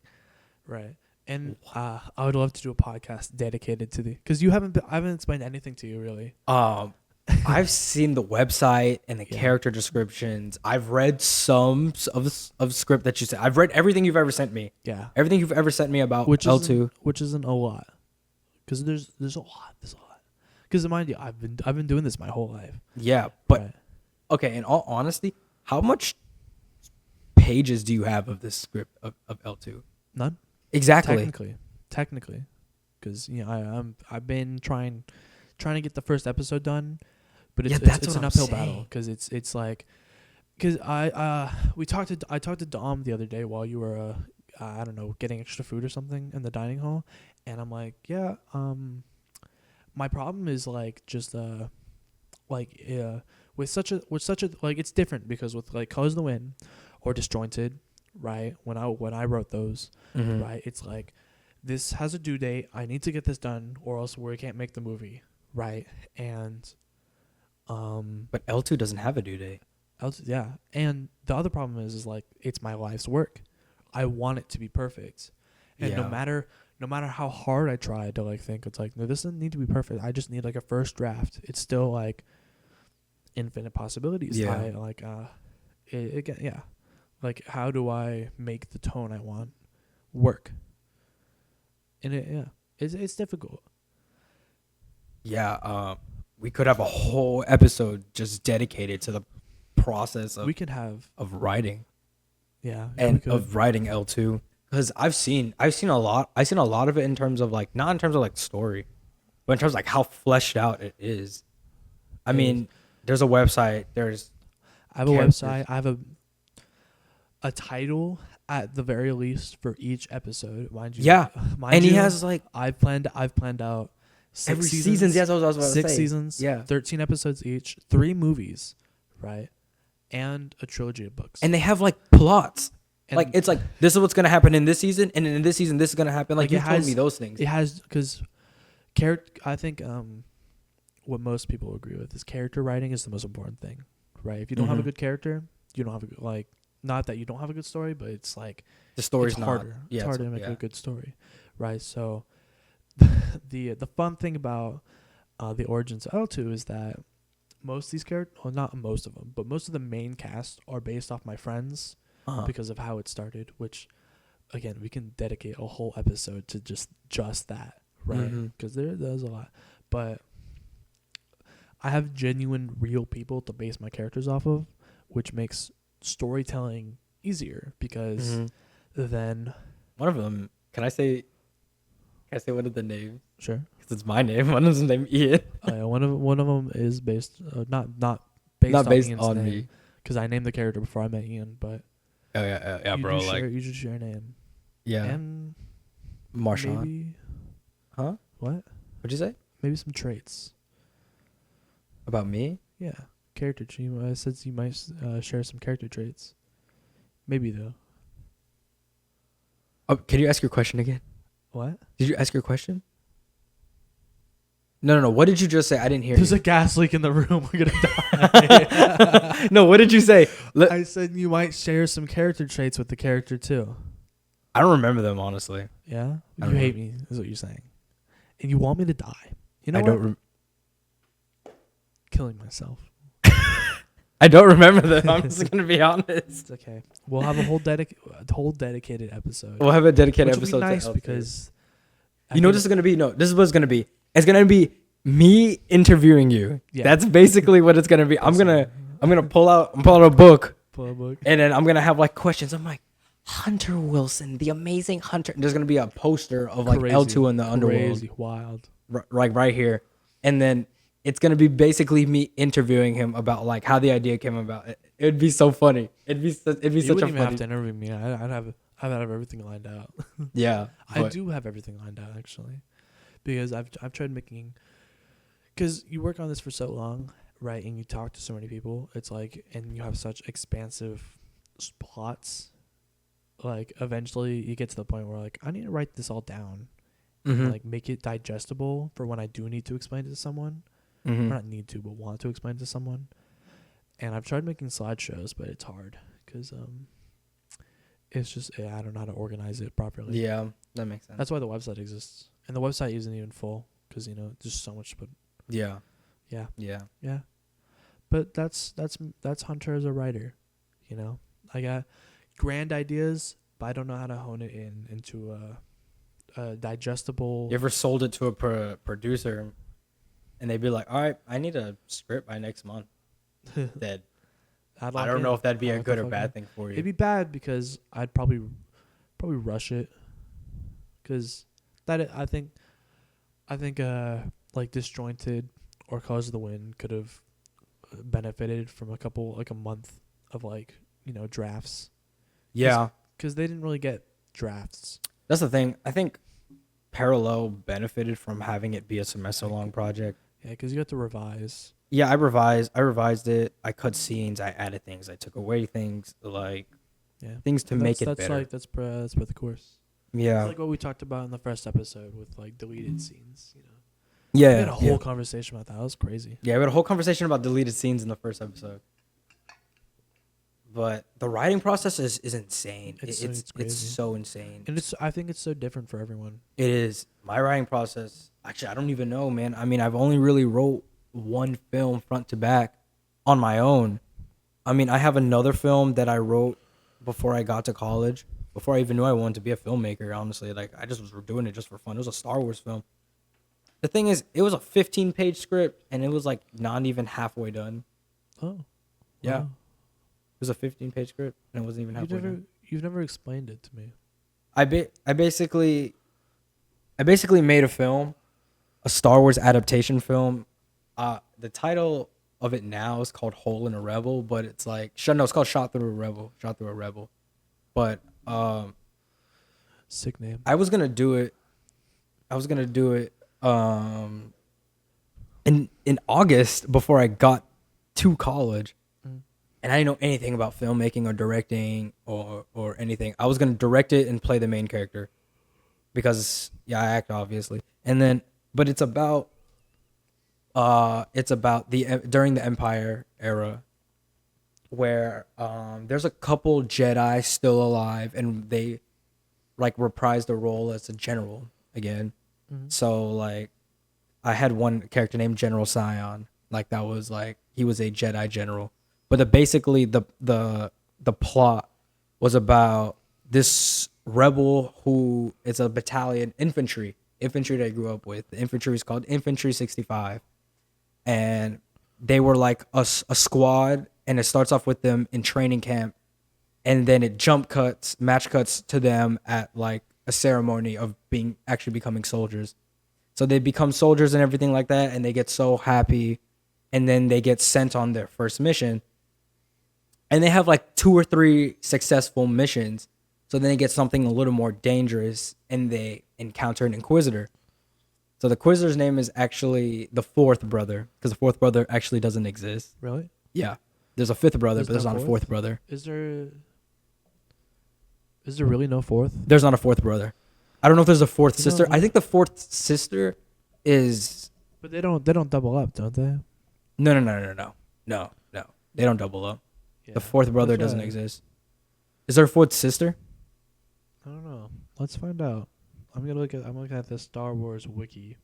right? And I would love to do a podcast dedicated to because I haven't explained anything to you really. I've seen the website and the character descriptions. I've read some of script that you said. I've read everything you've ever sent me. Yeah, everything you've ever sent me about L2, which isn't a lot, because there's a lot. Because mind you, I've been doing this my whole life. Yeah, but okay. In all honesty, how much pages do you have of this script of L2? None. Exactly. Technically, because I've been trying to get the first episode done, but it's an uphill battle because I talked to Dom the other day while you were I don't know, getting extra food or something in the dining hall, and I'm like, my problem is with such a it's different because with Colors of the Wind or Disjointed, right? When I wrote those, right, it's this has a due date. I need to get this done, or else we can't make the movie, right? And but L2 doesn't have a due date. Yeah, and the other problem is it's my life's work. I want it to be perfect, and no matter how hard I try to think it's no, this doesn't need to be perfect. I just need a first draft. It's still infinite possibilities. Yeah. How do I make the tone I want work? And it's difficult. Yeah, we could have a whole episode just dedicated to the process of writing. Yeah, and of writing L2, because I've seen a lot of it in terms of not in terms of story, but in terms of how fleshed out it is. I mean, there's a website. I have a website. I have a title at the very least for each episode, mind you. Yeah, and he has I've planned out 6 seasons. Yes, I was about to say 6 seasons. Yeah, 13 episodes each, 3 movies, right, and a trilogy of books. And they have plots. And it's this is what's gonna happen in this season, and in this season this is gonna happen. You told me those things. It has because I think what most people agree with is character writing is the most important thing, right? If you don't have a good character, you don't have a good, like, not that you don't have a good story, but it's like The story's it's not. harder. Yeah, It's harder to make yeah. a good story, right? So the fun thing about the origins of L2 is that most of these characters, well, not most of them, but most of the main cast are based off my friends because of how it started, which again, we can dedicate a whole episode to just that, right? Because there's a lot. But I have genuine real people to base my characters off of, which makes storytelling easier because then One of them, can I say one of the names? sure. Because it's my name. One of them's named Ian. One of them is based not based Not on based Ian's on name, me. because I named the character before I met Ian. But Oh yeah, you bro. do Like, you just share a name. yeah, And Marshawn. maybe Huh? what? What'd you say Maybe some traits. about me? Yeah, character trait. I said you might share some character traits. Maybe though. Oh, can you ask your question again? What? Did you ask your question? No. What did you just say? I didn't hear There's you. a gas leak in the room. We're gonna die. No, what did you say? I said you might share some character traits with the character too. I don't remember them, honestly. Yeah, I you don't hate me, is what you're saying, and you want me to die. You know I what? don't. Killing myself. I don't remember them. I'm just gonna be honest. It's okay. We'll have a whole dedicated episode. We'll have a dedicated Which episode. will be nice to L2. because You know what this is gonna be? No, this is what it's gonna be. It's gonna be me interviewing you. Yeah. That's basically what it's gonna be. I'm gonna pull out a book, book. and then I'm gonna have like questions. I'm like, Hunter Wilson, the amazing Hunter. And there's gonna be a poster of like Crazy, L2 in the underworld, Crazy, wild. like right here, and then it's gonna be basically me interviewing him about like how the idea came about. It'd be so funny. It'd be You such a wouldn't even funny. have to interview me. I'd have everything lined out. Yeah, I but- do have everything lined out actually, because I've tried making. Because you work on this for so long, right, and you talk to so many people, it's like, and you have such expansive plots. Like eventually, you get to the point where like I need to write this all down, and, like make it digestible for when I do need to explain it to someone. Or not need to, but want to explain it to someone. And I've tried making slideshows, but it's hard because it's just I don't know how to organize it properly. Yeah, that makes sense. That's why the website exists, and the website isn't even full because there's so much to put. Yeah. Yeah. Yeah. Yeah. But that's Hunter as a writer, I got grand ideas, but I don't know how to hone it into a digestible. You ever sold it to a producer, and they'd be like, "All right, I need a script by next month." That I don't know if that'd be a good or bad thing for you. It'd be bad because I'd probably rush it, because I think like Disjointed or Cause of the Wind could have benefited from a month of drafts. Yeah, because they didn't really get drafts. that's the thing. I think Parallel benefited from having it be a semester-long project. Yeah, because you have to revise. Yeah, I revised it. I cut scenes. I added things. I took away things, things to make it better. That's for the course. Yeah, It's like what we talked about in the first episode with deleted scenes. yeah. We had a whole conversation about that. That was crazy. Yeah, we had a whole conversation about deleted scenes in the first episode. But the writing process is insane. It's It's crazy. so insane. And I think it's so different for everyone. It is. My writing process, actually, I don't even know, man. I mean, I've only really wrote one film front to back on my own. I mean, I have another film that I wrote before I got to college, before I even knew I wanted to be a filmmaker, honestly. Like, I just was doing it just for fun. It was a Star Wars film. The thing is, it was a 15-page script, and it was, not even halfway done. Oh. Yeah. Wow. It was a 15-page script, and it wasn't even halfway done. You've never explained it to me. I basically made a film, a Star Wars adaptation film. The title of it now is called Hole in a Rebel, but it's it's called Shot Through a Rebel. But Sick name. I was gonna do it in August before I got to college. And I didn't know anything about filmmaking or directing or anything. I was gonna direct it and play the main character, because I act, obviously. And then, but it's about It's about during the Empire era, where there's a couple Jedi still alive, and they like reprise the role as a general again. Mhm. So like, I had one character named General Sion. Like that was like he was a Jedi general, but basically the plot was about this rebel who is a battalion infantry that I grew up with. The infantry is called Infantry 65, and they were like a squad, and it starts off with them in training camp, and then it match cuts to them at like a ceremony of being actually becoming soldiers. So they become soldiers and everything like that, and they get so happy, and then they get sent on their first mission, and they have like 2 or 3 successful missions. So then they get something a little more dangerous, and they encounter an Inquisitor. So the Inquisitor's name is actually the fourth brother, because the fourth brother actually doesn't exist. Really? Yeah, there's a fifth brother, but there's no not a fourth brother. Is there really no fourth? There's not a fourth brother. I don't know if there's a fourth You sister. know- I think the fourth sister is But they don't double up, don't they? no. They don't double up. Yeah. The fourth brother That's doesn't right. exist. Is there a fourth sister? I don't know. Let's find out. I'm looking at the Star Wars wiki.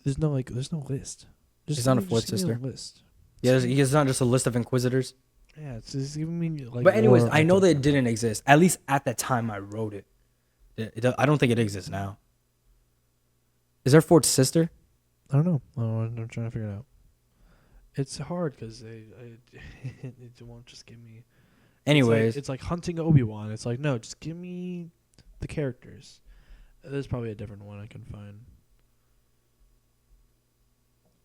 There's no list. There's not a just fourth give me sister. list. Yeah, it's not just a list of Inquisitors. Yeah, it's just giving me like. But anyways, lore I know that it items. didn't exist. At least at the time I wrote it. I don't think it exists now. Is there a fourth sister? I don't know. I'm trying to figure it out. It's hard because it won't just give me. Anyways, it's like hunting Obi-Wan. It's like, no, just give me the characters. There's probably a different one I can find.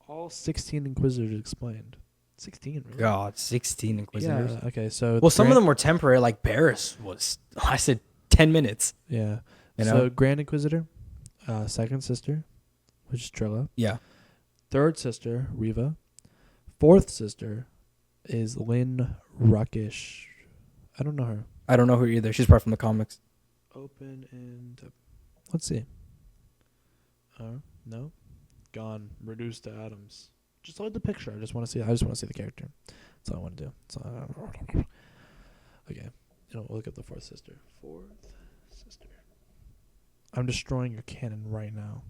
All 16 Inquisitors explained. 16, really? God, 16 Inquisitors. Yeah. Okay. So. Well, some of them were temporary. Like Barris lasted 10 minutes. Yeah. You know? So Grand Inquisitor, second sister, which is Trilla. Yeah. Third sister, Riva. Fourth sister is Lynn Ruckish. I don't know her. I don't know her either. She's part from the comics. Open and let's see. No, gone. Reduced to atoms. Just load the picture. I just want to see the character. That's all I want to do. Okay. We'll look at the fourth sister. Fourth sister. I'm destroying your canon right now.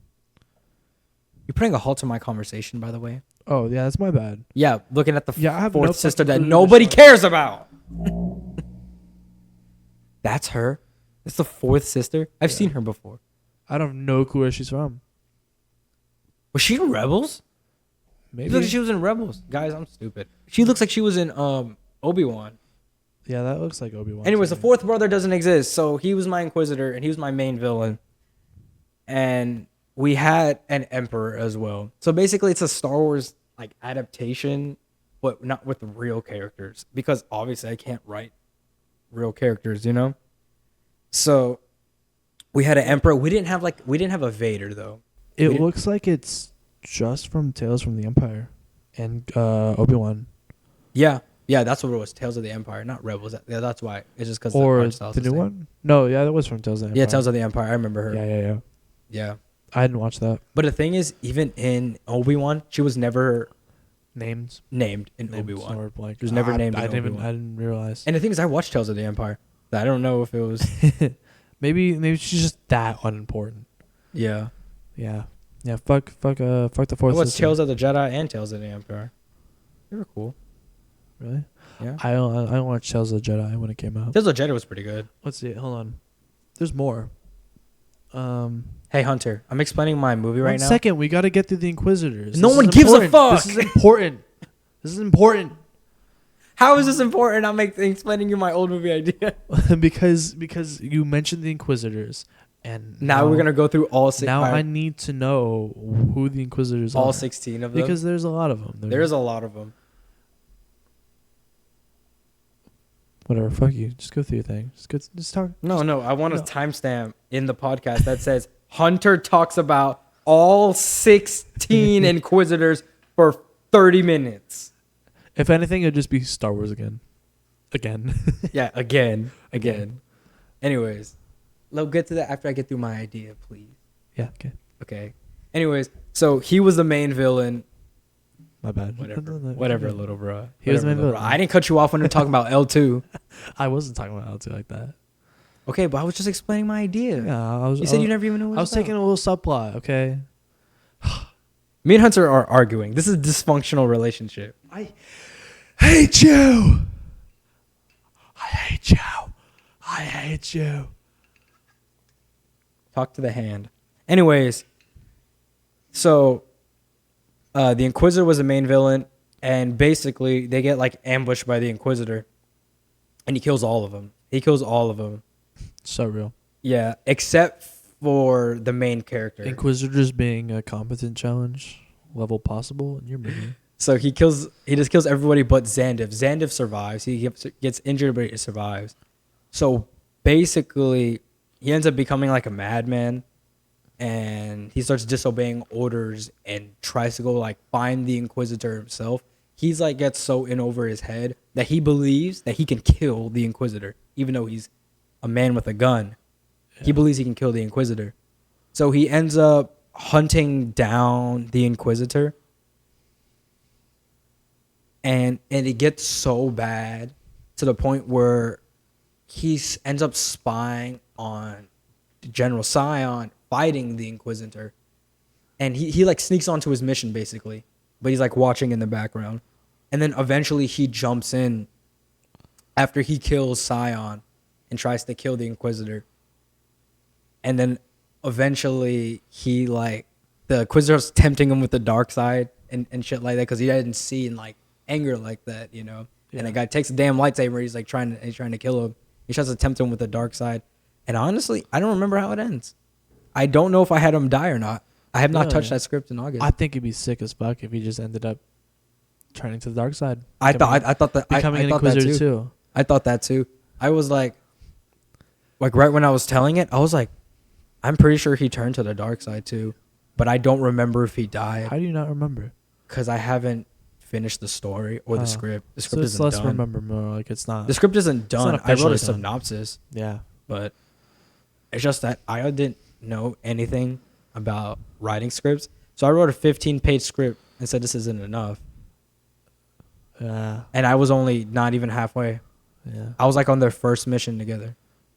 You're putting a halt to my conversation, by the way. Oh yeah, that's my bad. Yeah, looking at the Yeah, I have fourth no sister that fucking clue nobody this cares about. That's her. That's the fourth sister. I've Yeah. seen her before. I don't have no clue where she's from. Was she in Rebels? Maybe. She looks like she was in Rebels. Guys, I'm stupid. She looks like she was in Obi-Wan. Yeah, that looks like Obi-Wan. Anyways, to the me. fourth brother doesn't exist, so he was my Inquisitor and he was my main villain. And we had an Emperor as well. So basically, it's a Star Wars like adaptation, but not with real characters, because obviously I can't write real characters, you know. So we had an Emperor. We didn't have a Vader though. It we didn't- looks like it's just from Tales from the Empire and Obi-Wan. Yeah, that's what it was. Tales of the Empire, not Rebels. That's why. It's just because Or art style's the new same. one? No, yeah, that was from Tales of the Empire. Yeah, Tales of the Empire. I remember her. Yeah. Yeah. I didn't watch that. But the thing is, even in Obi-Wan, she was never Names. named in Names Obi-Wan. or blank. She was never named I in didn't Obi-Wan. I didn't realize. And the thing is, I watched Tales of the Empire. I don't know if it was. maybe she's just that unimportant. Yeah. Yeah. Yeah. Fuck the I fourth watched sister. Tales of the Jedi and Tales of the Empire. They were cool. Really? Yeah. I watched Tales of the Jedi when it came out. Tales of the Jedi was pretty good. Let's see. Hold on. There's more. Hey, Hunter, I'm explaining my movie right One now. second, we got to get through the Inquisitors. No This one is gives a important. fuck. This is important. This is important How is this important? I'm explaining you my old movie idea. because you mentioned the Inquisitors, and Now we're gonna go through all six. Now I need to know who the Inquisitors are. all 16 of them. Because there's a lot of them. There is a lot of them. Whatever. Fuck you. Just go through your thing. Just talk. No. I want a No. timestamp in the podcast that says Hunter talks about all 16 Inquisitors for 30 minutes. If anything, it'd just be Star Wars again. Yeah, again. Anyways, let's get to that after I get through my idea, please. Yeah. Okay. Okay. Anyways, so he was the main villain. My bad. Whatever, little bro. He was the Whatever, main little bro. villain. I didn't cut you off when we were talking about L2. I wasn't talking about L2 like that. Okay, but I was just explaining my idea. Yeah, I was. You said you never even knew what I was taking a little subplot. Okay. Me and Hunter are arguing. This is a dysfunctional relationship. I hate you. I hate you. I hate you. Talk to the hand. Anyways, so the Inquisitor was the main villain, and basically they get like ambushed by the Inquisitor, and he kills all of them. He kills all of them. So real. Yeah, except for the main character. Inquisitors being a competent challenge level possible in your movie. So he just kills everybody but Zandiv. Zandiv survives. He gets injured, but he survives. So basically, he ends up becoming like a madman, and he starts disobeying orders and tries to go like find the Inquisitor himself. He's like gets so in over his head that he believes that he can kill the Inquisitor, even though he's a man with a gun. Yeah. He believes he can kill the Inquisitor. So he ends up hunting down the Inquisitor. And it gets so bad to the point where he ends up spying on General Sion fighting the Inquisitor. And he like sneaks onto his mission basically. But he's like watching in the background. And then eventually he jumps in after he kills Sion and tries to kill the Inquisitor. And then eventually he like, the Inquisitor's tempting him with the dark side and shit like that because he hadn't seen like anger like that, you know. Yeah. And the guy takes a damn lightsaber. He's like trying to kill him. He tries to tempt him with the dark side. And honestly, I don't remember how it ends. I don't know if I had him die or not. I have not touched that script in August. I think it'd be sick as fuck if he just ended up turning to the dark side. I thought that becoming I an thought that Inquisitor too. I thought that too. I was like right when I was telling it, I was like, I'm pretty sure he turned to the dark side too, but I don't remember if he died. How do you not remember? Because I haven't finished the story or the script. The script isn't let's done. remember more. Like it's not. The script isn't done. I wrote a synopsis. Yeah, but it's just that I didn't know anything about writing scripts, so I wrote a 15-page script and said this isn't enough. Yeah. And I was only not even halfway. Yeah. I was like on their first mission together.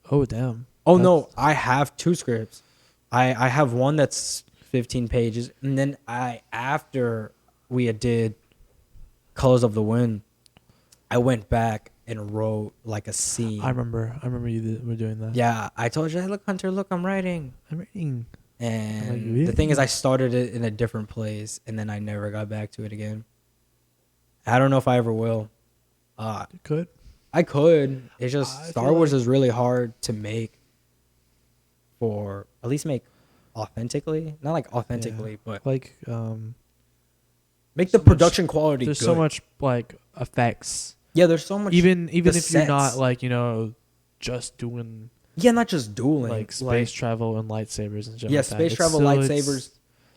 Oh damn. Oh no, I have two scripts. I have one that's 15 pages, and then after we did Colors of the Wind, I went back and wrote like a scene. I remember you were doing that. Yeah, I told you, hey, look, Hunter, look, I'm writing. And the thing is, I started it in a different place, and then I never got back to it again. I don't know if I ever will. You could. I could. It's just Star Wars is really hard to make. For at least make authentically, not like authentically, but like make the production quality. There's good. so much like effects. Yeah, there's so much. Even if sets. you're not like just doing. Yeah, not just dueling, like space travel and lightsabers and shit. Yeah, like space that. travel, lightsabers.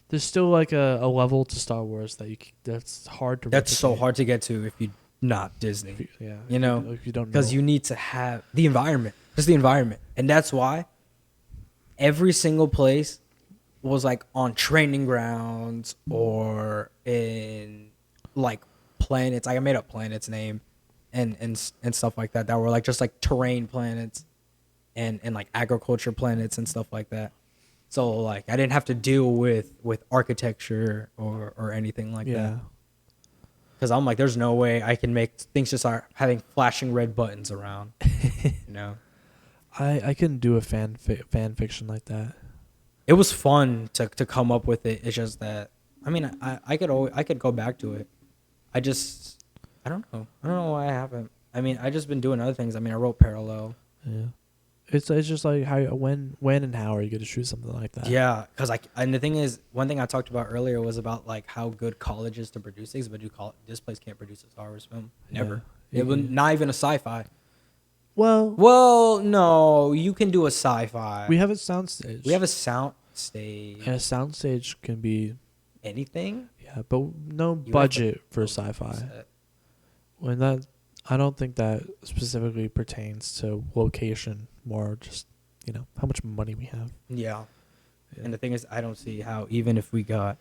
There's still like a level to Star Wars that's hard to. That's so hard to get to if you're not Disney. You know, if you don't know. Because you need to have the environment, just the environment, and that's why every single place was like on training grounds or in like planets. Like I made up planets name and stuff like that were like just like terrain planets and like agriculture planets and stuff like that. So like I didn't have to deal with architecture or anything like that. Because I'm like, there's no way I can make things just start having flashing red buttons around. You know. I couldn't do a fan fiction like that. It was fun to come up with it. It's just that I mean I could go back to it. I don't know. I don't know why I haven't. I mean I just been doing other things. I mean I wrote Parallel. Yeah. It's just like when and how are you going to shoot something like that? Yeah, because and the thing is, one thing I talked about earlier was about like how good college is to produce things, but this place can't produce a Star Wars film never. Yeah. It would not even a sci-fi. Well, no, you can do a sci-fi. We have a soundstage. We have a sound stage. And a soundstage can be anything. Yeah, but no budget for sci-fi. When that, I don't think that specifically pertains to location. More just how much money we have. Yeah. Yeah. And the thing is, I don't see how, even if we got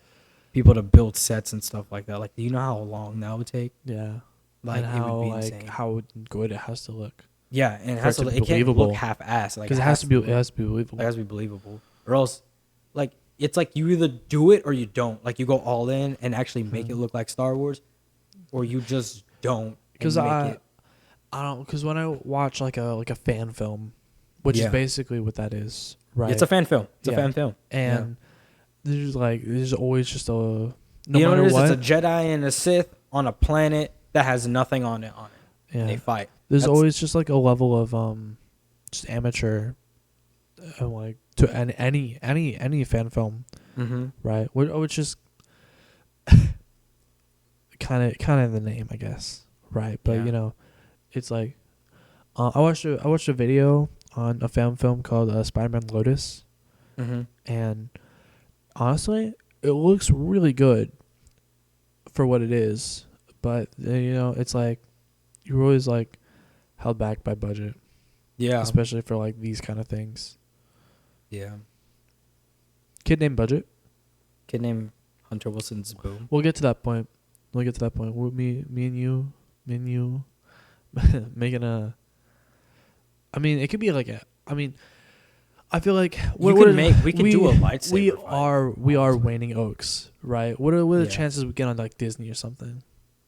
people to build sets and stuff like that, like, do you know how long that would take? Yeah. Like, And it would how be like insane. how good it has to look Yeah, and it for has it to to. be It can't look believable. half-assed. Like, Because it has to be look- it has to be It believable. has to be believable, or else, like, it's like you either do it or you don't. Like, you go all in and actually make it look like Star Wars, or you just don't Because and make it. I don't, because when I watch like a fan film, which is Yeah. basically what that is, right? It's a fan film. It's a Yeah. fan film. And there's always just a no You know what matter it is? what. It's a Jedi and a Sith on a planet that has nothing on it. Yeah. And they fight. There's That's- always just like a level of just amateur, like to any fan film, right? Which is kind of the name, I guess, right? But Yeah. you know, it's like I watched a video on a fan film called Spider-Man Lotus, and honestly, it looks really good for what it is. But you know, it's like you're always like held back by budget, Yeah. especially for like these kind of things. Yeah. Kid named Budget. Kid named Hunter Wilson's Boom. We'll get to that point. Me and you, making a. I mean, it could be like a. I mean, I feel like We can do a lightsaber. We are Waning Oaks, right? What are the Yeah. chances we get on like Disney or something?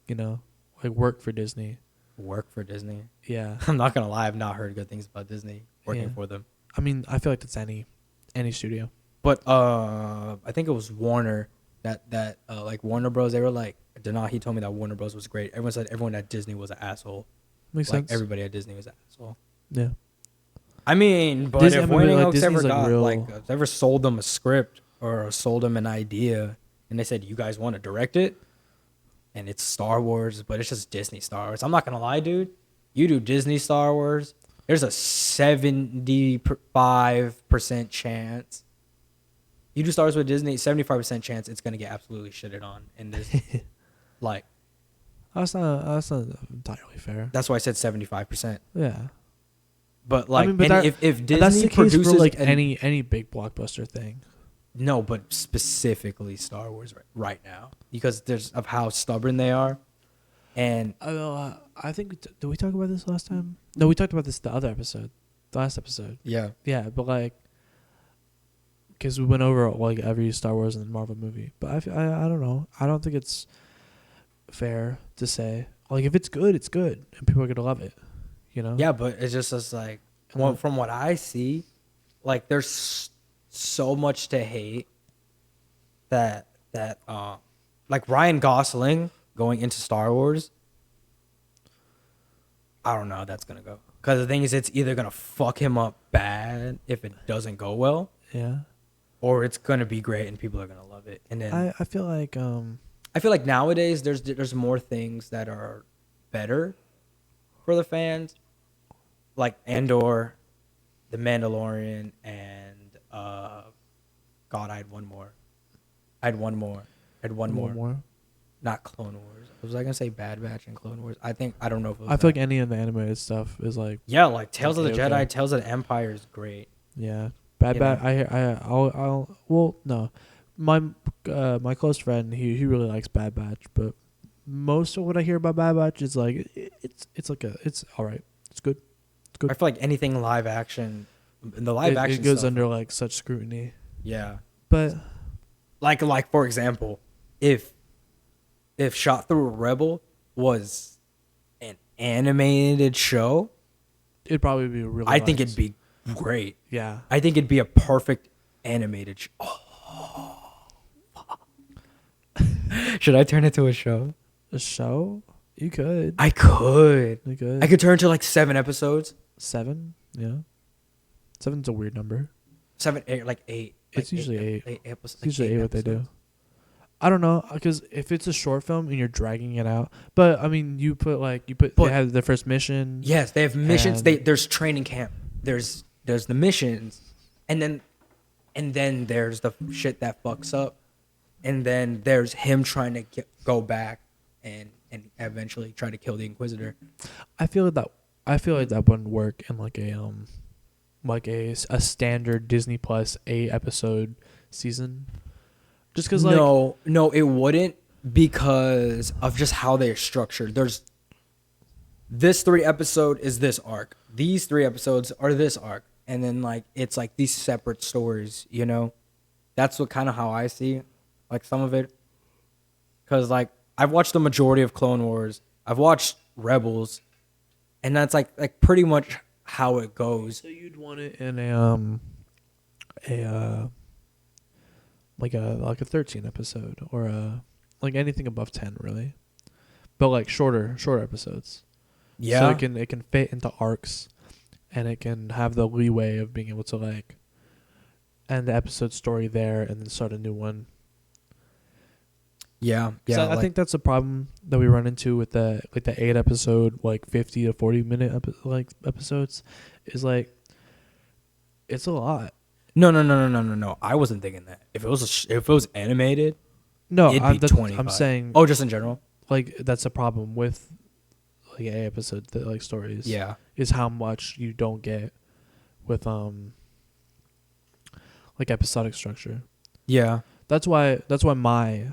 You know, like work for Disney. Work for Disney. Yeah. I'm not gonna lie, I've not heard good things about Disney working Yeah. for them. I mean, I feel like that's any studio. But I think it was Warner that like Warner Bros. They were like, he told me that Warner Bros. Was great. Everyone said everyone at Disney was an asshole. Makes Like sense. everybody at Disney was an asshole. Yeah. I mean, but Disney- if I mean, Waning like, Oaks Disney's, ever like, got real- ever sold them a script or sold them an idea, and they said, "You guys want to direct it?" and it's Star Wars, but it's just Disney Star Wars. I'm not gonna lie, dude. You do Disney Star Wars, there's a 75% chance. You do Star Wars with Disney, 75% chance it's gonna get absolutely shitted on. And there's like, That's not entirely fair. that's why I said 75%. Yeah. But like, I mean, but and that- if Disney That's the case produces for like an- any big blockbuster thing. No, but specifically Star Wars right now, because there's of how stubborn they are, and I think did we talk about this last time? No, we talked about this the last episode. yeah, Yeah, but like, because we went over like every Star Wars and Marvel movie, but I don't know. I don't think it's fair to say like if it's good, it's good, and people are gonna love it. You know? yeah, but it's just like from what I see, like there's so much to hate that like Ryan Gosling going into Star Wars. I don't know how that's gonna go, because the thing is, it's either gonna fuck him up bad if it doesn't go well, Yeah. or it's gonna be great and people are gonna love it. And then I feel like I feel like nowadays there's more things that are better for the fans, like Andor, The Mandalorian, and God, I had one more. Not Clone Wars. Was I gonna say Bad Batch and Clone Wars? I don't know if it was I feel like that. any of the animated stuff is like Yeah, like Tales of the Okay, Jedi, okay. Tales of the Empire is great. yeah. Bad You Batch. know? I'll well no, my close friend he really likes Bad Batch, but most of what I hear about Bad Batch is like it's all right. It's good. I feel like anything live action, in the live action it goes stuff, under like such scrutiny. yeah. But Like for example, if Shot Through a Rebel was an animated show, it'd probably be really I think it'd be great. yeah. I think it'd be a perfect animated show. Oh. Should I turn it to a show? A show? You could. I could. You could. I could turn to like 7 episodes. 7? Yeah. 7's a weird number. 7, 8, like 8. It's like usually 8. Episodes, It's usually 8 what they do. episodes. I don't know, because if it's a short film and you're dragging it out, but I mean, But- they have their first mission. Yes, they have missions. And- There's training camp. There's the missions, and then there's the shit that fucks up, and then there's him trying to go back and eventually try to kill the Inquisitor. I feel like that wouldn't work in like a like a standard Disney Plus 8 episode season? Just because like No, it wouldn't because of just how they're structured. There's this 3 episode is this arc. These 3 episodes are this arc, and then like it's like these separate stories. You know, that's what kind of how I see like some of it. Because like I've watched the majority of Clone Wars. I've watched Rebels, and that's like pretty much how it goes. so you'd want it in a like a 13 episode or like anything above 10 really, but like shorter episodes. Yeah. So it can fit into arcs, and it can have the leeway of being able to like end the episode story there and then start a new one. Yeah. So I think that's a problem that we run into with the 8 episode, like 50 to 40 minute episodes, is like it's a lot. No. I wasn't thinking that. If it was animated, No, it'd be 25. I'm saying Oh, just in general. like that's a problem with like 8 episode like stories. Yeah. Is how much you don't get with like episodic structure. Yeah. That's why my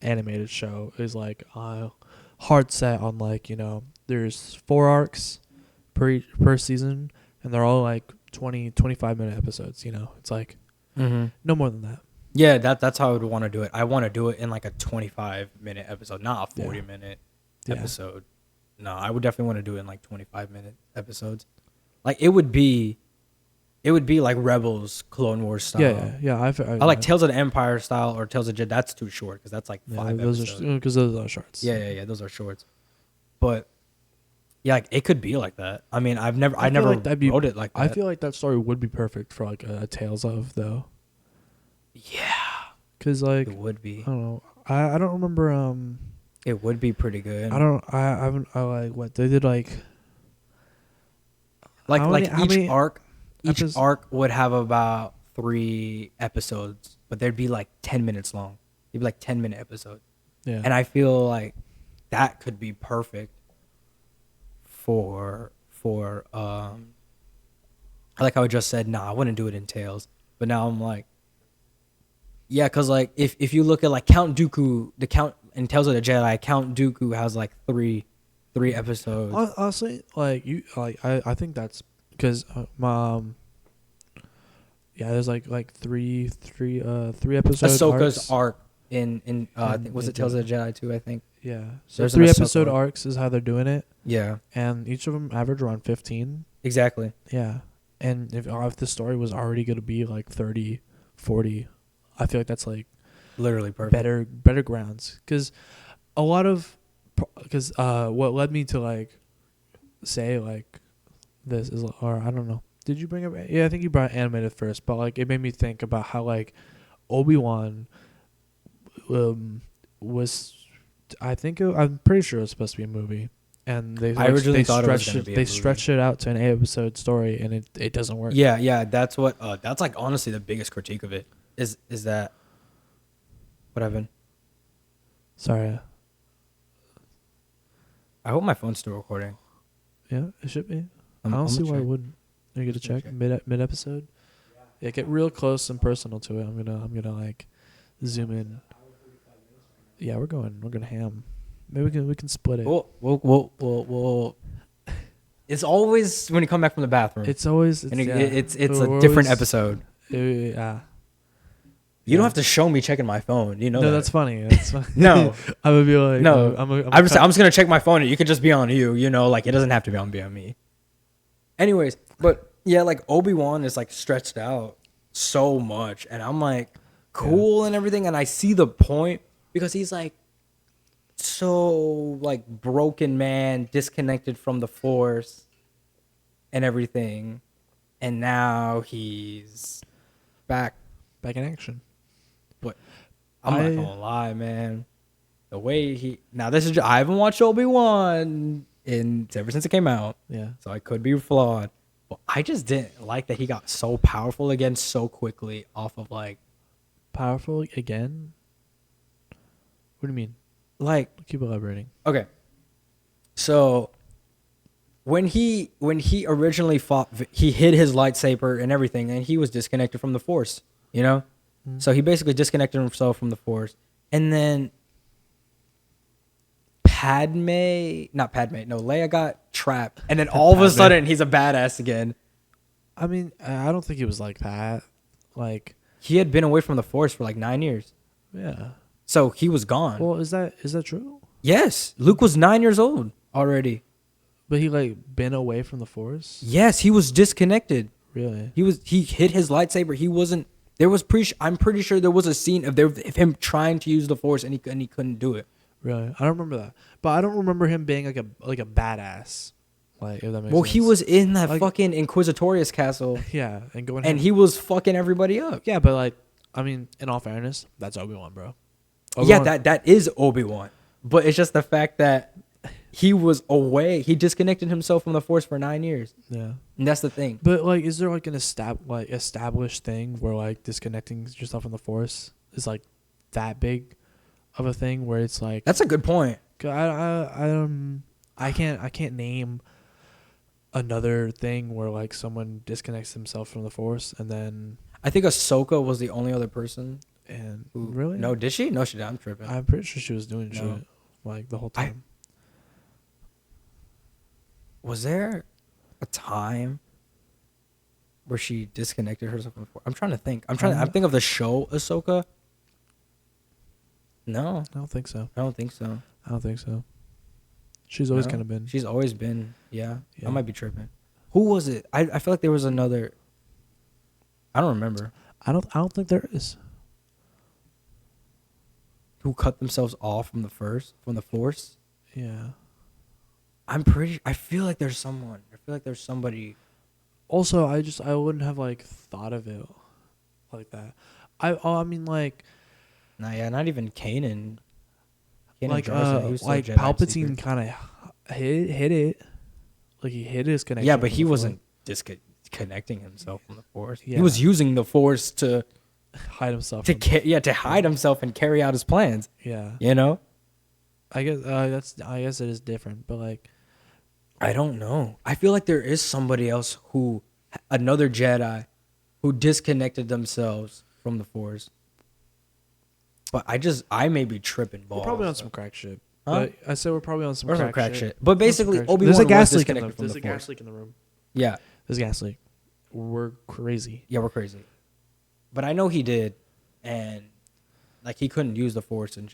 animated show is like hard set on like, you know, there's 4 arcs per season, and they're all like 25 minute episodes, you know. It's like no more than that. Yeah, that's how I would want to do it. I want to do it in like a 25-minute episode, not a 40-minute episode. No, I would definitely want to do it in like 25-minute episodes. Like it would be like Rebels, Clone Wars style. Yeah. I like Tales of the Empire style or Tales of Jedi. That's too short because that's like 5 episodes. Because those are shorts. Yeah. Those are shorts. But yeah, like it could be like that. I mean, I never like wrote it like that. I feel like that story would be perfect for like a Tales of though. Yeah, because like it would be. I don't know. I don't remember. It would be pretty good. I haven't. I like what they did like. Each arc would have about 3 episodes, but they'd be like 10 minutes long. It'd be like 10-minute episodes. Yeah. And I feel like that could be perfect for I like how I just said, nah, I wouldn't do it in Tales. But now I'm like, yeah, because like if you look at like Count Dooku, the Count in Tales of the Jedi, Count Dooku has like three episodes. Honestly, like I think that's because there's like three episodes. Ahsoka's arc in I think was it Tales of the Jedi too, I think. Yeah. So There's 3 an Ahsoka episode arc. arcs is how they're doing it. Yeah. And each of them average around 15. Exactly. Yeah. And if the story was already going to be like 30, 40, I feel like that's like Literally perfect. better grounds. Because a lot of what led me to like say like this is, or I don't know. Did you bring up? Yeah, I think you brought animated first, but like it made me think about how like Obi-Wan was. I'm pretty sure it was supposed to be a movie, and they stretched it out to an 8 episode story, and it doesn't work. Yeah. That's what. That's like honestly the biggest critique of it is that. What happened? Sorry. I hope my phone's still recording. Yeah, it should be. I I'm don't see gonna why it check. wouldn't. You get to check mid episode. Yeah, get real close and personal to it. I'm gonna like zoom in. Yeah, we're gonna ham. Maybe we can split it. We'll It's always when you come back from the bathroom. It's always it's a different episode. Yeah. You don't have to show me checking my phone. You know. No, that. that's funny. That's funny. No, I would be like, no. I'm just gonna check my phone, and you can just be on you. You know, like it doesn't have to be on me. Anyways, but yeah, like Obi-Wan is like stretched out so much, and I'm like cool and everything, and I see the point because he's like so like broken man, disconnected from the Force and everything, and now he's back in action. But I'm not gonna lie, man. The way I haven't watched Obi-Wan ever since it came out. Yeah. So I could be flawed. But I just didn't like that he got so powerful again so quickly off of like Powerful again? What do you mean? like Keep elaborating. okay. So when he originally fought, he hid his lightsaber and everything, and he was disconnected from the Force. You know, so he basically disconnected himself from the Force, and then Leia got trapped, and then all of a sudden he's a badass again. I mean, I don't think he was like that. Like, He had been away from the Force for like 9 years, yeah. so he was gone. Well, is that true? Yes, Luke was 9 years old already. But he like been away from the Force? Yes, he was disconnected. Really? He hit his lightsaber. He wasn't. There was I'm pretty sure there was a scene of him trying to use the Force and he couldn't do it. Really? I don't remember that. But I don't remember him being like a badass. Like, if that makes Well, sense. he was in that Like- fucking Inquisitorius castle, Yeah, and going and he was fucking everybody up. yeah, but like, I mean, in all fairness, that's Obi-Wan, bro. Yeah, Obi-Wan- that is Obi-Wan, but it's just the fact that he was away. He disconnected himself from the Force for 9 years, Yeah. and that's the thing. But like, is there like an established thing where like disconnecting yourself from the Force is like that big of a thing where it's like That's a good point. 'cause I can't name another thing where like someone disconnects himself from the Force and then I think Ahsoka was the only other person who really No, did she? No, she did. I'm tripping. I'm pretty sure she was doing No. shit like the whole time. Was there a time where she disconnected herself from the Force? I'm trying to think. I'm thinking of the show Ahsoka. No, I don't think so. I don't think so. I don't think so. She's always No, kind of been. She's always been. Yeah, Yeah. I might be tripping. Who was it? I feel like there was another. I don't remember. I don't think there is. Who cut themselves off from the Force? Yeah. I feel like there's someone. I feel like there's somebody. Also, I wouldn't have like thought of it like that. I mean like Nah, yeah, not even Kanan. like Jarrus, he was still like Jedi Palpatine secret. kind of hit it. Like he hit his connection. Yeah, but from he the wasn't disconnecting himself from the Force. Yeah. He was using the Force to Force. Hide himself. to hide himself and carry out his plans. Yeah. You know? I guess I guess it is different, but like I don't know. I feel like there is somebody else another Jedi, who disconnected themselves from the Force. But I may be tripping balls. we're probably on some crack shit. Huh? But I said we're probably on some Or some crack shit. But basically, Crack shit. Obi-Wan There's a was gas leak in the disconnected from There's the a gas Force. leak in the room. Yeah, There's a gas leak. We're crazy. yeah, we're crazy. But I know he did, and like he couldn't use the Force and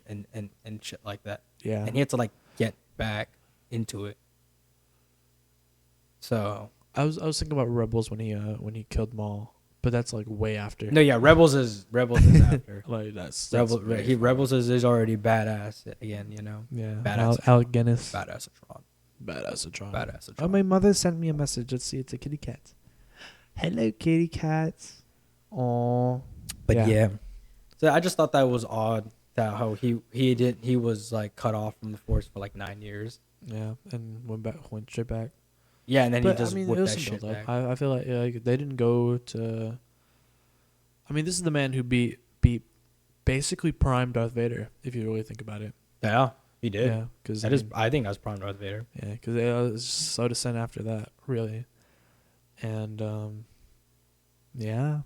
shit like that. Yeah. And he had to like get back into it. So I was thinking about Rebels when he killed Maul, but that's like way after. no, yeah, Rebels is after. Like that's Rebels is already badass again, you know. yeah. Badass. Alec Guinness. Badass-atron. Badass-atron. Badass-atron. Oh, my mother sent me a message. Let's see, it's a kitty cat. Hello, kitty cats. Oh, But yeah. So I just thought that was odd that how he was like cut off from the Force for like 9 years. yeah, and went straight back. Yeah, and then But he just I mean, it whipped was that some shit build-up. back. I feel like they didn't go to. I mean, this is the man who beat basically prime Darth Vader. If you really think about it. Yeah, he did. Yeah, because I think that's prime Darth Vader. yeah, because it was so descent after that, really, and yeah,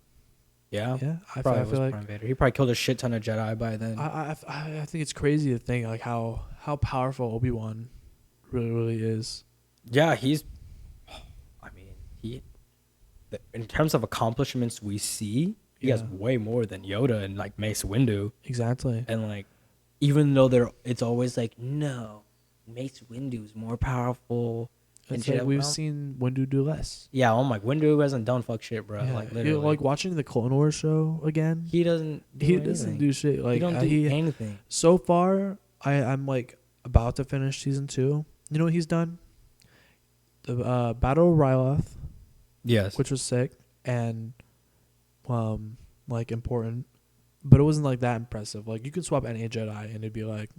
Yeah. I Probably feel was like prime Vader. He probably killed a shit ton of Jedi by then. I think it's crazy to think like how powerful Obi-Wan really is. Yeah, I mean, in terms of accomplishments we see, he has Yeah. way more than Yoda and like Mace Windu. Exactly. And like, even though it's always like, no, Mace Windu is more powerful. And It's shit. like we've Well, seen Windu do less. Yeah, I'm like, Windu hasn't done fuck shit, bro. Yeah, Like you literally, know, like watching the Clone Wars show again. he doesn't. Do He anything. doesn't do shit. Like he don't do anything. so far, I'm like about to finish season 2. You know what he's done? The Battle of Ryloth, Yes. which was sick and like important, but it wasn't like that impressive. Like you could swap any Jedi and it'd be like,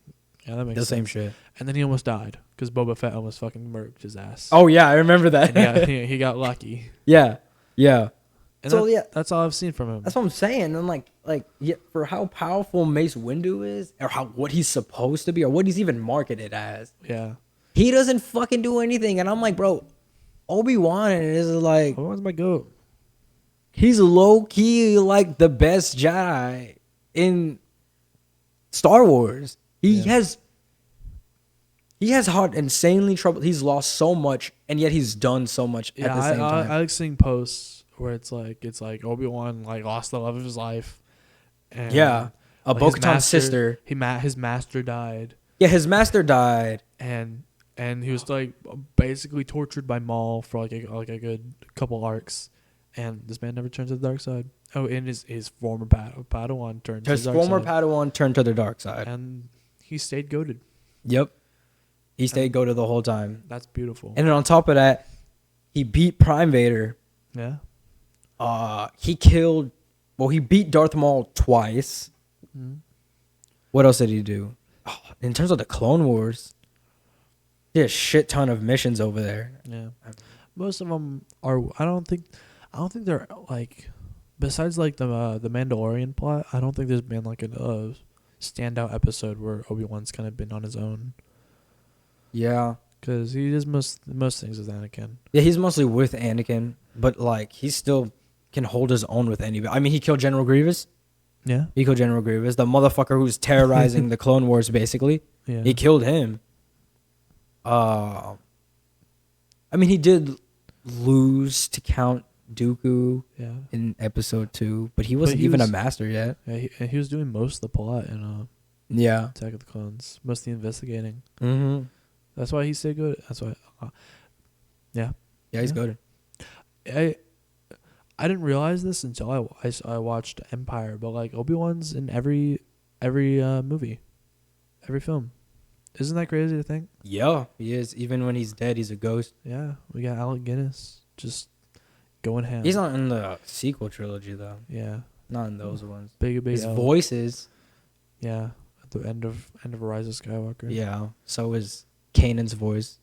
yeah, that makes The sense. same shit. And then he almost died because Boba Fett almost fucking murked his ass. Oh yeah, I remember that. And he got lucky. yeah. Yeah. And So, yeah. that's all I've seen from him. That's what I'm saying. And like, yeah, for how powerful Mace Windu is, or what he's supposed to be, or what he's even marketed as, Yeah. he doesn't fucking do anything. And I'm like, bro, Obi-Wan is like, Obi-Wan's my goat. he's low key like the best Jedi in Star Wars. Yeah. He has had insanely trouble. He's lost so much, and yet he's done so much at Yeah, the same time. I like seeing posts where it's like Obi-Wan like lost the love of his life, and Yeah, like his Bo-Katan's sister. his master died, Yeah, his master died. and he was like basically tortured by Maul for like a good couple arcs, and this man never turned to the dark side. Oh, and his former Padawan turned to His the dark former side, Padawan turned to the dark side. and he stayed goated. Yep, he stayed goated the whole time. That's beautiful. And then on top of that, he beat Prime Vader. Yeah. He killed. Well, he beat Darth Maul twice. Mhm. What else did he do? Oh, in terms of the Clone Wars, he had a shit ton of missions over there. Yeah. Most of them are. I don't think they're like. Besides like the Mandalorian plot, I don't think there's been like a standout episode where Obi-Wan's kind of been on his own. Yeah. Because he does most things with Anakin. Yeah, he's mostly with Anakin, but like he still can hold his own with anybody. I mean, he killed General Grievous. Yeah. He killed General Grievous, the motherfucker who's terrorizing the Clone Wars. Basically, Yeah. he killed him. I mean, he did lose to Count Dooku Yeah. in Episode 2, but he wasn't even a master yet. Yeah. He was doing most of the plot in Yeah. Attack of the Clones. Most of the investigating. Mm-hmm. That's why he stayed good. That's why. Yeah. Yeah, he's Yeah. good. I didn't realize this until I watched Empire, but like Obi-Wan's in every movie, every film. Isn't that crazy to think? Yeah, he is. Even when he's dead, he's a ghost. Yeah, we got Alec Guinness just going ham. He's not in the sequel trilogy though. Yeah, Not in those ones. big His L. voice is. Yeah, at the end of Rise of Skywalker. Yeah. So is Kanan's voice.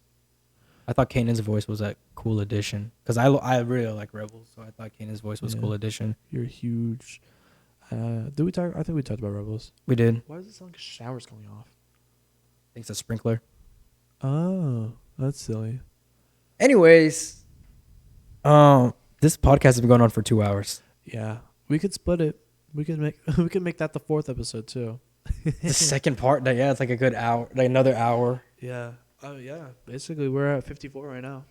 I thought Kanan's voice was a cool addition because I really like Rebels, so I thought Kanan's voice was a cool addition. You're huge. Did we talk? I think we talked about Rebels. We did. Why does it sound like a shower's going off? I think it's a sprinkler. Oh, that's silly. Anyways, this podcast has been going on for 2 hours. Yeah, we could split it. We could make that the 4th episode too. The second part, yeah, it's like a good hour, like another hour. Yeah. Oh yeah. Basically, we're at 54 right now.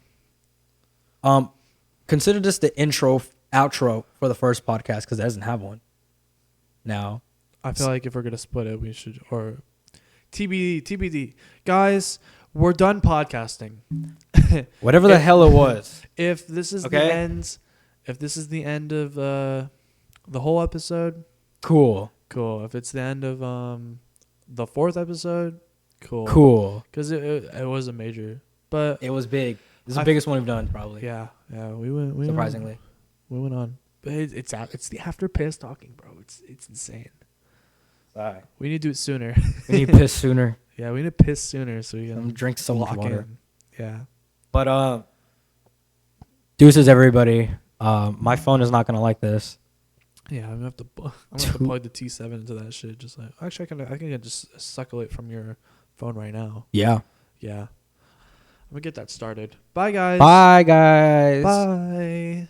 Consider this the outro for the first podcast because it doesn't have one. Now, I feel like if we're gonna split it, we should or TBD. Guys, we're done podcasting. whatever the hell it was. If this is the end, of the whole episode, Cool. If it's the end of the 4th episode, Cool. Because it was a major, but It was big. This is the biggest one we've done, probably. yeah, we went Surprisingly. we went on. But it's the after piss talking, bro. It's insane. Sorry. We need to do it sooner. We need piss sooner. Yeah, we need to piss sooner so we can Drink so much lock water. in. Yeah. But deuces everybody. My phone is not gonna like this. Yeah, I'm gonna have to plug the T7 into that shit. Just like actually, I can just suckle it from your phone right now. Yeah. Yeah. I'm gonna get that started. Bye guys. Bye guys. Bye.